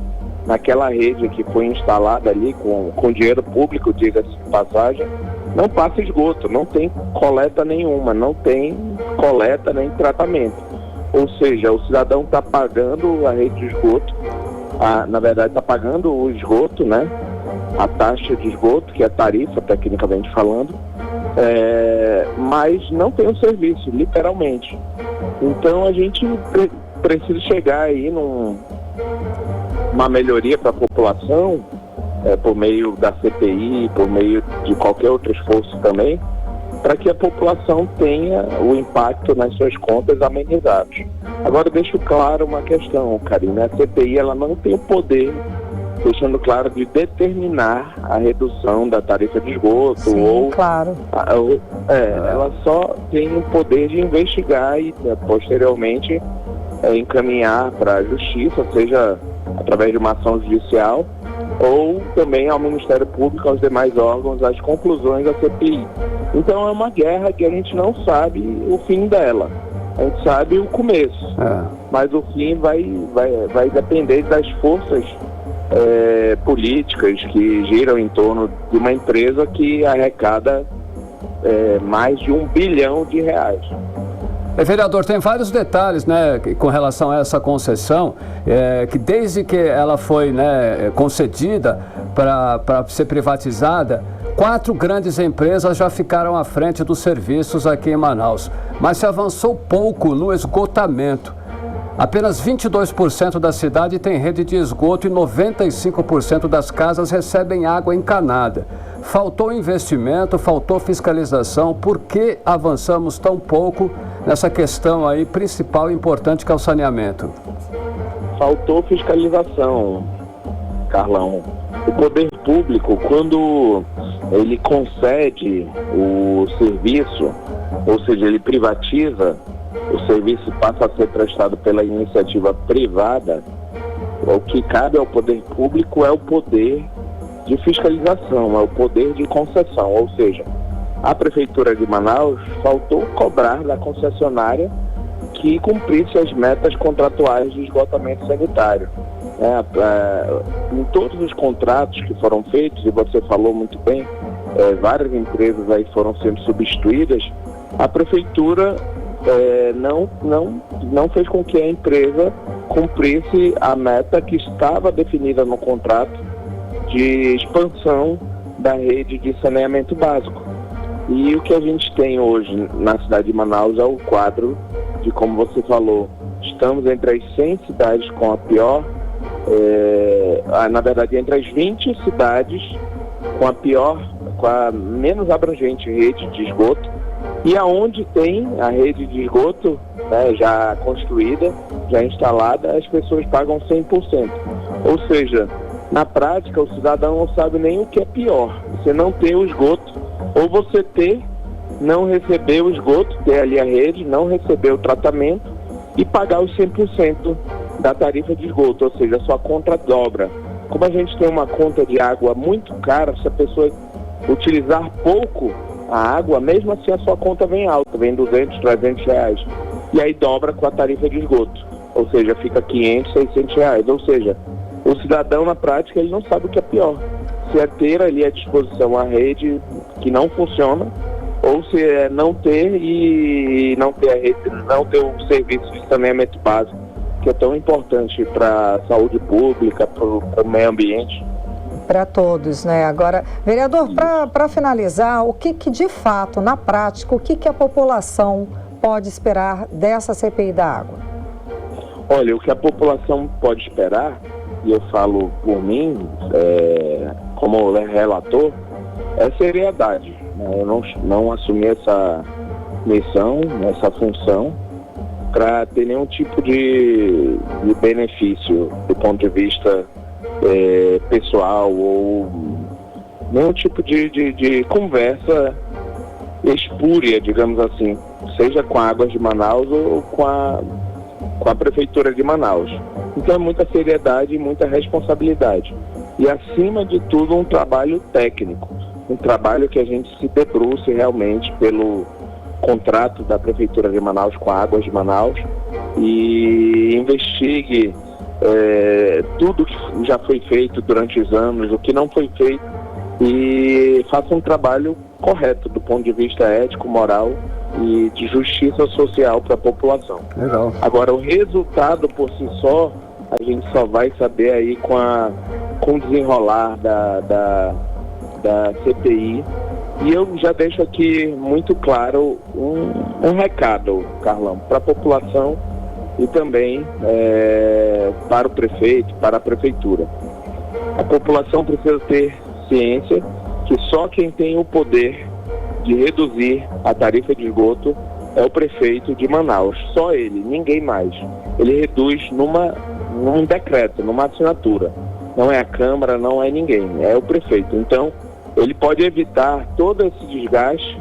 [SPEAKER 5] naquela rede que foi instalada ali com dinheiro público, diga-se de passagem. Não passa esgoto, não tem coleta nenhuma, não tem coleta nem tratamento. Ou seja, o cidadão está pagando a rede de esgoto, na verdade está pagando o esgoto, né? A taxa de esgoto, que é a tarifa, tecnicamente falando, mas não tem o serviço, literalmente. Então a gente precisa chegar aí numa melhoria para a população, por meio da CPI, por meio de qualquer outro esforço também, para que a população tenha o impacto nas suas contas amenizados. Agora, deixo claro uma questão, Karine, a CPI ela não tem o poder, deixando claro, de determinar a redução da tarifa de esgoto.
[SPEAKER 3] Sim, claro.
[SPEAKER 5] Ela só tem o poder de investigar e, posteriormente, encaminhar para a justiça, seja através de uma ação judicial, ou também ao Ministério Público, aos demais órgãos, as conclusões da CPI. Então é uma guerra que a gente não sabe o fim dela. A gente sabe o começo, mas o fim vai depender das forças políticas que giram em torno de uma empresa que arrecada mais de R$1 bilhão.
[SPEAKER 2] Vereador, tem vários detalhes, né, com relação a essa concessão, que desde que ela foi, né, concedida para ser privatizada, 4 grandes empresas já ficaram à frente dos serviços aqui em Manaus, mas se avançou pouco no esgotamento. Apenas 22% da cidade tem rede de esgoto e 95% das casas recebem água encanada. Faltou investimento, faltou fiscalização. Por que avançamos tão pouco nessa questão aí principal e importante que é o saneamento?
[SPEAKER 5] Faltou fiscalização, Carlão. O poder público, quando ele concede o serviço, ou seja, ele privatiza, o serviço passa a ser prestado pela iniciativa privada, o que cabe ao poder público é o poder de fiscalização, é o poder de concessão, ou seja, a Prefeitura de Manaus faltou cobrar da concessionária que cumprisse as metas contratuais de esgotamento sanitário. Em todos os contratos que foram feitos, e você falou muito bem, várias empresas aí foram sendo substituídas, a Prefeitura não fez com que a empresa cumprisse a meta que estava definida no contrato de expansão da rede de saneamento básico. E o que a gente tem hoje na cidade de Manaus é o quadro de, como você falou, estamos entre as 100 cidades com a pior, na verdade entre as 20 cidades com a menos abrangente rede de esgoto, e aonde tem a rede de esgoto, né, já construída, já instalada, as pessoas pagam 100%. Ou seja, na prática o cidadão não sabe nem o que é pior, você não ter o esgoto, ou você não receber o esgoto, ter ali a rede, não receber o tratamento e pagar os 100% da tarifa de esgoto, ou seja, a sua conta dobra. Como a gente tem uma conta de água muito cara, se a pessoa utilizar pouco a água, mesmo assim a sua conta vem alta, vem 200, 300 reais. E aí dobra com a tarifa de esgoto, ou seja, fica 500, 600 reais. Ou seja, o cidadão na prática ele não sabe o que é pior. Se é ter ali à disposição a rede que não funciona, ou se é não ter e não ter a rede, não ter o serviço de saneamento básico, que é tão importante para a saúde pública, para o meio ambiente.
[SPEAKER 3] Para todos, né? Agora, vereador, para finalizar, o que de fato, na prática, o que a população pode esperar dessa CPI da água?
[SPEAKER 5] Olha, o que a população pode esperar, e eu falo por mim, como relator, é seriedade. Eu não assumi essa missão, essa função, para ter nenhum tipo de benefício do ponto de vista pessoal ou nenhum tipo de conversa espúria, digamos assim, seja com a Águas de Manaus ou com a Prefeitura de Manaus. Então é muita seriedade e muita responsabilidade. E acima de tudo um trabalho técnico, um trabalho que a gente se debruce realmente pelo contrato da Prefeitura de Manaus com a Águas de Manaus e investigue tudo que já foi feito durante os anos, o que não foi feito, e faça um trabalho correto do ponto de vista ético, moral e de justiça social para a população.
[SPEAKER 2] Legal.
[SPEAKER 5] Agora, o resultado por si só, a gente só vai saber aí com o desenrolar da CPI. E eu já deixo aqui muito claro um recado, Carlão, para a população e também para o prefeito, para a prefeitura. A população precisa ter ciência que só quem tem o poder de reduzir a tarifa de esgoto é o prefeito de Manaus, só ele, ninguém mais. Ele reduz num decreto, numa assinatura. Não é a Câmara, não é ninguém, é o prefeito. Então, ele pode evitar todo esse desgaste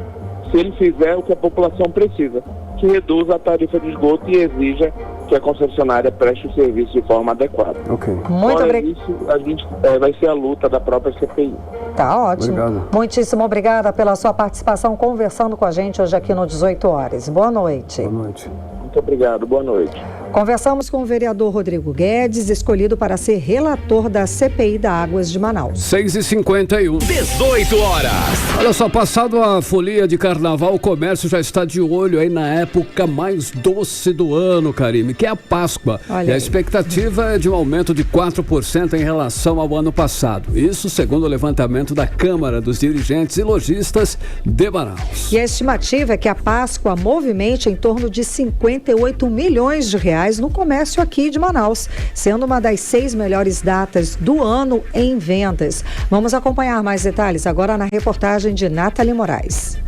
[SPEAKER 5] se ele fizer o que a população precisa, que reduza a tarifa de esgoto e exija que a concessionária preste o serviço de forma adequada.
[SPEAKER 2] Ok.
[SPEAKER 3] Muito obrigado.
[SPEAKER 5] Isso a gente, vai ser a luta da própria CPI.
[SPEAKER 3] Tá ótimo.
[SPEAKER 2] Obrigado.
[SPEAKER 3] Muitíssimo obrigada pela sua participação conversando com a gente hoje aqui no 18 Horas. Boa noite.
[SPEAKER 2] Boa noite.
[SPEAKER 5] Muito obrigado, boa noite.
[SPEAKER 3] Conversamos com o vereador Rodrigo Guedes, escolhido para ser relator da CPI da Águas de Manaus.
[SPEAKER 2] 6h51.
[SPEAKER 1] 18 horas.
[SPEAKER 2] Olha só, passado a folia de carnaval, o comércio já está de olho aí na época mais doce do ano, Karime, que é a Páscoa.
[SPEAKER 3] Olha
[SPEAKER 2] e a
[SPEAKER 3] aí.
[SPEAKER 2] expectativa é de um aumento de 4% em relação ao ano passado. Isso segundo o levantamento da Câmara dos Dirigentes e Lojistas de Manaus.
[SPEAKER 3] E a estimativa é que a Páscoa movimente em torno de 58 milhões de reais no comércio aqui de Manaus, sendo uma das 6 melhores datas do ano em vendas. Vamos acompanhar mais detalhes agora na reportagem de Nathalie Moraes.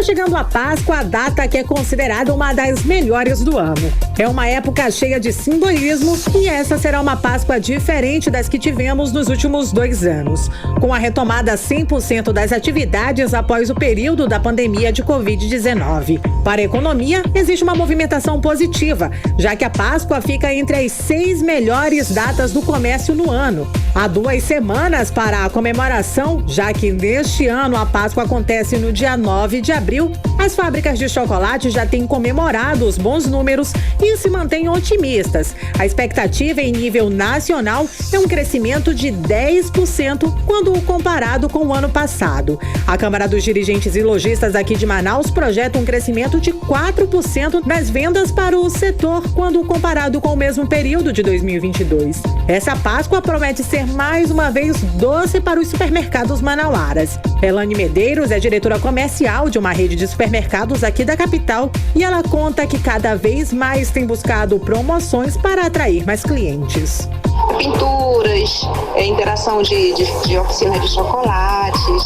[SPEAKER 6] chegando a Páscoa, a data que é considerada uma das melhores do ano. É uma época cheia de simbolismo e essa será uma Páscoa diferente das que tivemos nos últimos 2 anos. Com a retomada 100% das atividades após o período da pandemia de Covid-19. Para a economia, existe uma movimentação positiva, já que a Páscoa fica entre as 6 melhores datas do comércio no ano. Há 2 semanas para a comemoração, já que neste ano a Páscoa acontece no dia 9 de abril, as fábricas de chocolate já têm comemorado os bons números e se mantêm otimistas. A expectativa em nível nacional é um crescimento de 10% quando comparado com o ano passado. A Câmara dos Dirigentes e Lojistas aqui de Manaus projeta um crescimento de 4% nas vendas para o setor quando comparado com o mesmo período de 2022. Essa Páscoa promete ser mais uma vez doce para os supermercados manauaras. Elane Medeiros é diretora comercial de uma rede de supermercados aqui da capital e ela conta que cada vez mais tem buscado promoções para atrair mais clientes.
[SPEAKER 13] Pinturas, interação de oficinas de chocolates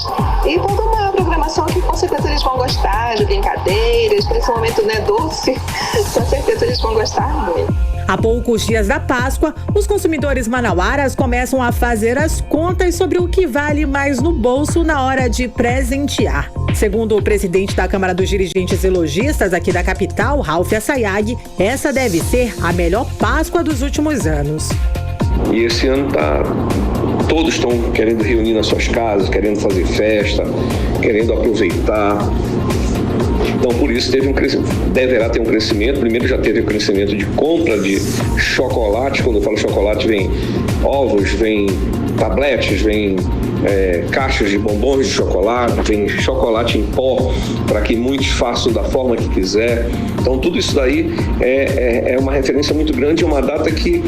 [SPEAKER 13] e toda uma programação que com certeza eles vão gostar, de brincadeiras, para esse momento doce, com certeza eles vão gostar muito.
[SPEAKER 6] Há poucos dias da Páscoa, os consumidores manauaras começam a fazer as contas sobre o que vale mais no bolso na hora de presentear. Segundo o presidente da Câmara dos Dirigentes e Lojistas aqui da capital, Ralph Assayag, essa deve ser a melhor Páscoa dos últimos anos.
[SPEAKER 14] E esse ano todos estão querendo reunir nas suas casas, querendo fazer festa, querendo aproveitar. Então, por isso, deverá ter um crescimento. Primeiro, já teve o crescimento de compra de chocolate. Quando eu falo chocolate, vem ovos, vem tabletes, vem caixas de bombons de chocolate, vem chocolate em pó, para que muitos façam da forma que quiser. Então, tudo isso daí é uma referência muito grande, é uma data que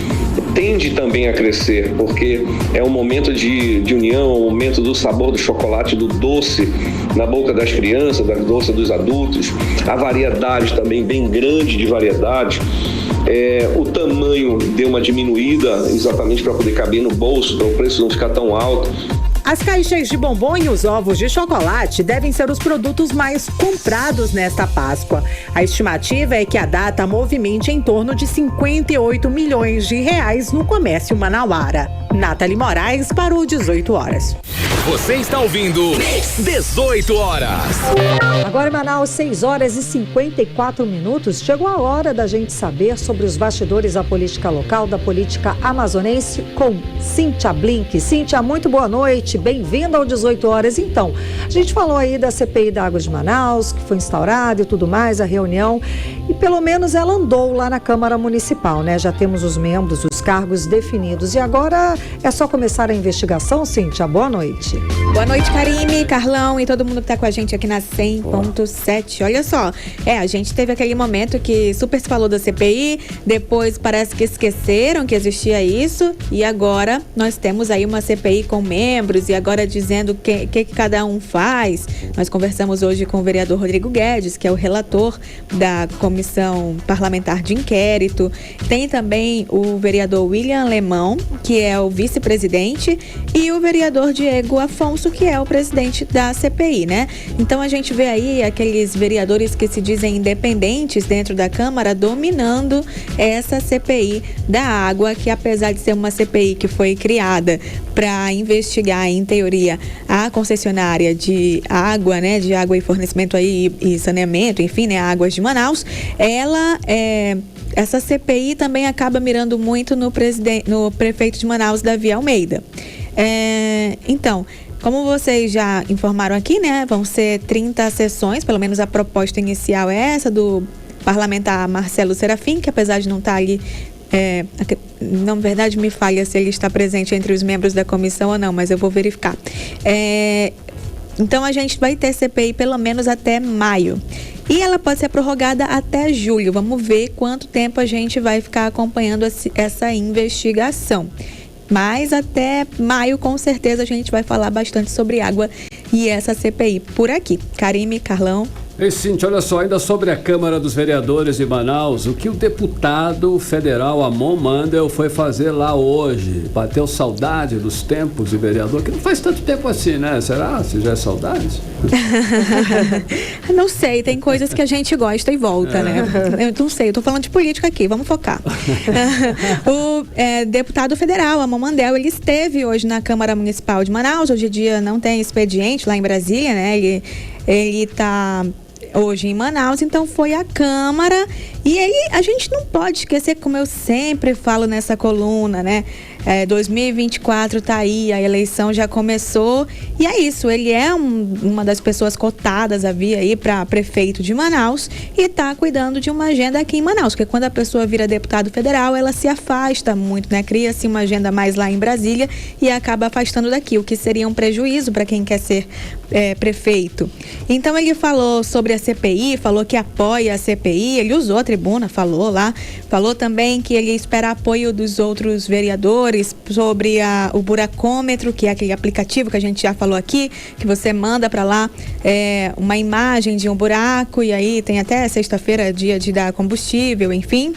[SPEAKER 14] tende também a crescer, porque é um momento de união, um momento do sabor do chocolate, do doce na boca das crianças, da doce dos adultos, a variedade também bem grande de variedade. O tamanho deu uma diminuída exatamente para poder caber no bolso, para o preço não ficar tão alto.
[SPEAKER 6] As caixas de bombom e os ovos de chocolate devem ser os produtos mais comprados nesta Páscoa. A estimativa é que a data movimente em torno de 58 milhões de reais no comércio manauara. Nathalie Moraes para o 18 horas.
[SPEAKER 1] Você está ouvindo 18 horas.
[SPEAKER 3] Agora em Manaus, 6 horas e 54 minutos. Chegou a hora da gente saber sobre os bastidores da política local, da política amazonense, com Cíntia Blink. Cíntia, muito boa noite. Bem-vinda ao 18 horas. Então, a gente falou aí da CPI da Água de Manaus, que foi instaurada e tudo mais, a reunião. E pelo menos ela andou lá na Câmara Municipal, né? Já temos os membros, os cargos definidos. E agora é só começar a investigação, Cíntia. Boa noite.
[SPEAKER 15] Boa noite, Karime, Carlão e todo mundo que está com a gente aqui na 100.7. Olha só, a gente teve aquele momento que super se falou da CPI, depois parece que esqueceram que existia isso e agora nós temos aí uma CPI com membros e agora dizendo o que cada um faz. Nós conversamos hoje com o vereador Rodrigo Guedes, que é o relator da Comissão Parlamentar de Inquérito. Tem também o vereador William Lemão, que é o vice-presidente, e o vereador Diego Afonso, que é o presidente da CPI, né? Então a gente vê aí aqueles vereadores que se dizem independentes dentro da Câmara dominando essa CPI da água, que apesar de ser uma CPI que foi criada para investigar, em teoria, a concessionária de água, né? De água e fornecimento aí e saneamento, enfim, né? Águas de Manaus, essa CPI também acaba mirando muito no prefeito de Manaus, Davi Almeida. Então, como vocês já informaram aqui, né, vão ser 30 sessões, pelo menos a proposta inicial é essa do parlamentar Marcelo Serafim, que apesar de não estar ali, na verdade me falha se ele está presente entre os membros da comissão ou não, mas eu vou verificar. Então a gente vai ter CPI pelo menos até maio. E ela pode ser prorrogada até julho. Vamos ver quanto tempo a gente vai ficar acompanhando essa investigação. Mas até maio, com certeza, a gente vai falar bastante sobre água e essa CPI por aqui. Karime, Carlão.
[SPEAKER 2] Ei, Cíntia, olha só, ainda sobre a Câmara dos Vereadores de Manaus, o que o deputado federal Amon Mandel foi fazer lá hoje? Bateu saudade dos tempos de vereador, que não faz tanto tempo assim, né? Será? Se já é saudade?
[SPEAKER 15] Não sei, tem coisas que a gente gosta e volta, né? Eu não sei, eu tô falando de política aqui, vamos focar. O deputado federal Amon Mandel, ele esteve hoje na Câmara Municipal de Manaus. Hoje em dia não tem expediente lá em Brasília, né? Ele tá hoje em Manaus, então foi à Câmara e a gente não pode esquecer, como eu sempre falo nessa coluna, né? 2024 tá aí, a eleição já começou e é isso, ele é uma das pessoas cotadas a vir aí para prefeito de Manaus e tá cuidando de uma agenda aqui em Manaus, porque quando a pessoa vira deputado federal, ela se afasta muito, né? Cria-se uma agenda mais lá em Brasília e acaba afastando daqui, o que seria um prejuízo para quem quer ser prefeito. Então ele falou sobre a CPI, falou que apoia a CPI, ele usou a tribuna, falou também que ele espera apoio dos outros vereadores sobre o buracômetro, que é aquele aplicativo que a gente já falou aqui, que você manda para lá uma imagem de um buraco e aí tem até sexta-feira dia de dar combustível, enfim.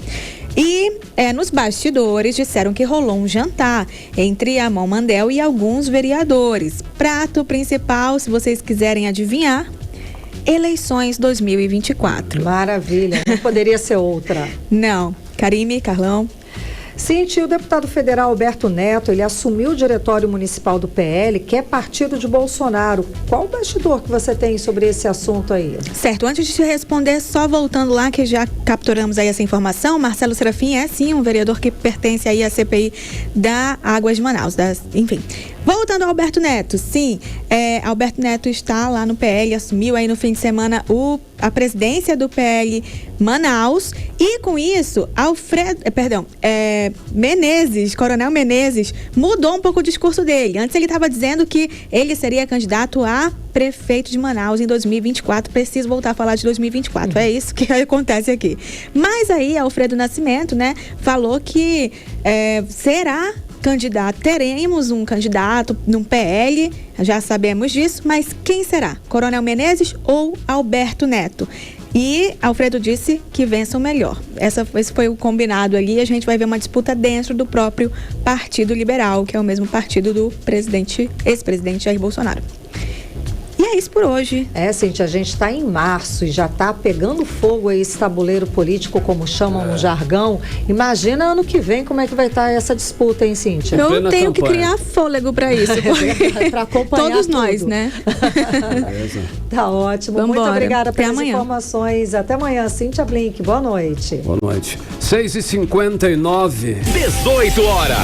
[SPEAKER 15] E nos bastidores disseram que rolou um jantar entre Amon Mandel e alguns vereadores. Prato principal, se vocês quiserem adivinhar, eleições 2024.
[SPEAKER 3] Maravilha, não poderia ser outra.
[SPEAKER 15] Não. Karime, Carlão.
[SPEAKER 3] Cíntia, o deputado federal Alberto Neto, ele assumiu o diretório municipal do PL, que é partido de Bolsonaro. Qual o bastidor que você tem sobre esse assunto aí?
[SPEAKER 15] Certo, antes de te responder, só voltando lá, que já capturamos aí essa informação, Marcelo Serafim é sim um vereador que pertence aí à CPI da Águas de Manaus, enfim. Voltando ao Alberto Neto, sim, Alberto Neto está lá no PL, assumiu aí no fim de semana a presidência do PL Manaus e com isso, Coronel Menezes, mudou um pouco o discurso dele. Antes ele estava dizendo que ele seria candidato a prefeito de Manaus em 2024, preciso voltar a falar de 2024, é isso que acontece aqui. Mas aí Alfredo Nascimento, né, falou que será candidato, teremos um candidato num PL, já sabemos disso, mas quem será? Coronel Menezes ou Alberto Neto? E Alfredo disse que vença o melhor. Esse foi o combinado ali. A gente vai ver uma disputa dentro do próprio Partido Liberal, que é o mesmo partido do ex-presidente Jair Bolsonaro. E é isso por hoje.
[SPEAKER 3] Cíntia, a gente está em março e já está pegando fogo aí esse tabuleiro político, como chamam no jargão. Imagina ano que vem como é que vai estar essa disputa, hein, Cíntia?
[SPEAKER 15] Eu tenho que criar fôlego para isso.
[SPEAKER 3] Para acompanhar
[SPEAKER 15] todos
[SPEAKER 3] tudo.
[SPEAKER 15] Nós, né?
[SPEAKER 3] Tá ótimo.
[SPEAKER 15] Vambora.
[SPEAKER 3] Muito obrigada
[SPEAKER 15] Até
[SPEAKER 3] pelas
[SPEAKER 15] amanhã.
[SPEAKER 3] Informações. Até amanhã, Cíntia Blink. Boa noite.
[SPEAKER 2] Boa noite. 6h59.
[SPEAKER 1] 18 horas.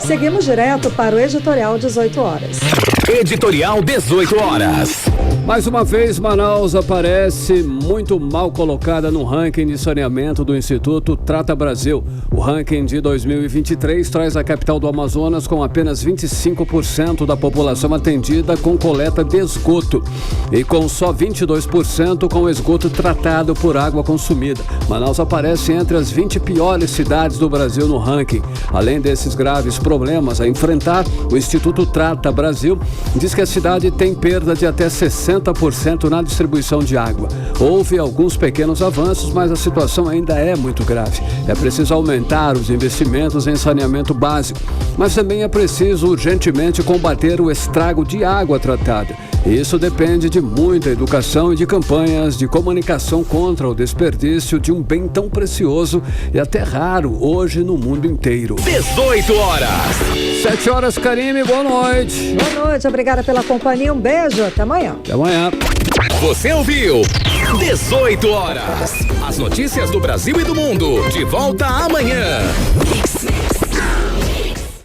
[SPEAKER 3] Seguimos direto para o editorial 18 horas.
[SPEAKER 1] Editorial 18 horas.
[SPEAKER 2] Mais uma vez, Manaus aparece muito mal colocada no ranking de saneamento do Instituto Trata Brasil. O ranking de 2023 traz a capital do Amazonas com apenas 25% da população atendida com coleta de esgoto e com só 22% com esgoto tratado por água consumida. Manaus aparece entre as 20 piores cidades do Brasil no ranking. Além desses graves problemas a enfrentar, o Instituto Trata Brasil diz que a cidade tem perda de até 60% na distribuição de água. Houve alguns pequenos avanços, mas a situação ainda é muito grave. É preciso aumentar os investimentos em saneamento básico, mas também é preciso urgentemente combater o estrago de água tratada. Isso depende de muita educação e de campanhas de comunicação contra o desperdício de um bem tão precioso e até raro hoje no mundo inteiro.
[SPEAKER 1] 18 horas.
[SPEAKER 2] 7 horas, Karime, boa noite.
[SPEAKER 3] Boa noite, obrigada pela companhia. Um beijo, até amanhã.
[SPEAKER 2] Até amanhã.
[SPEAKER 1] Você ouviu 18 horas. As notícias do Brasil e do mundo. De volta amanhã.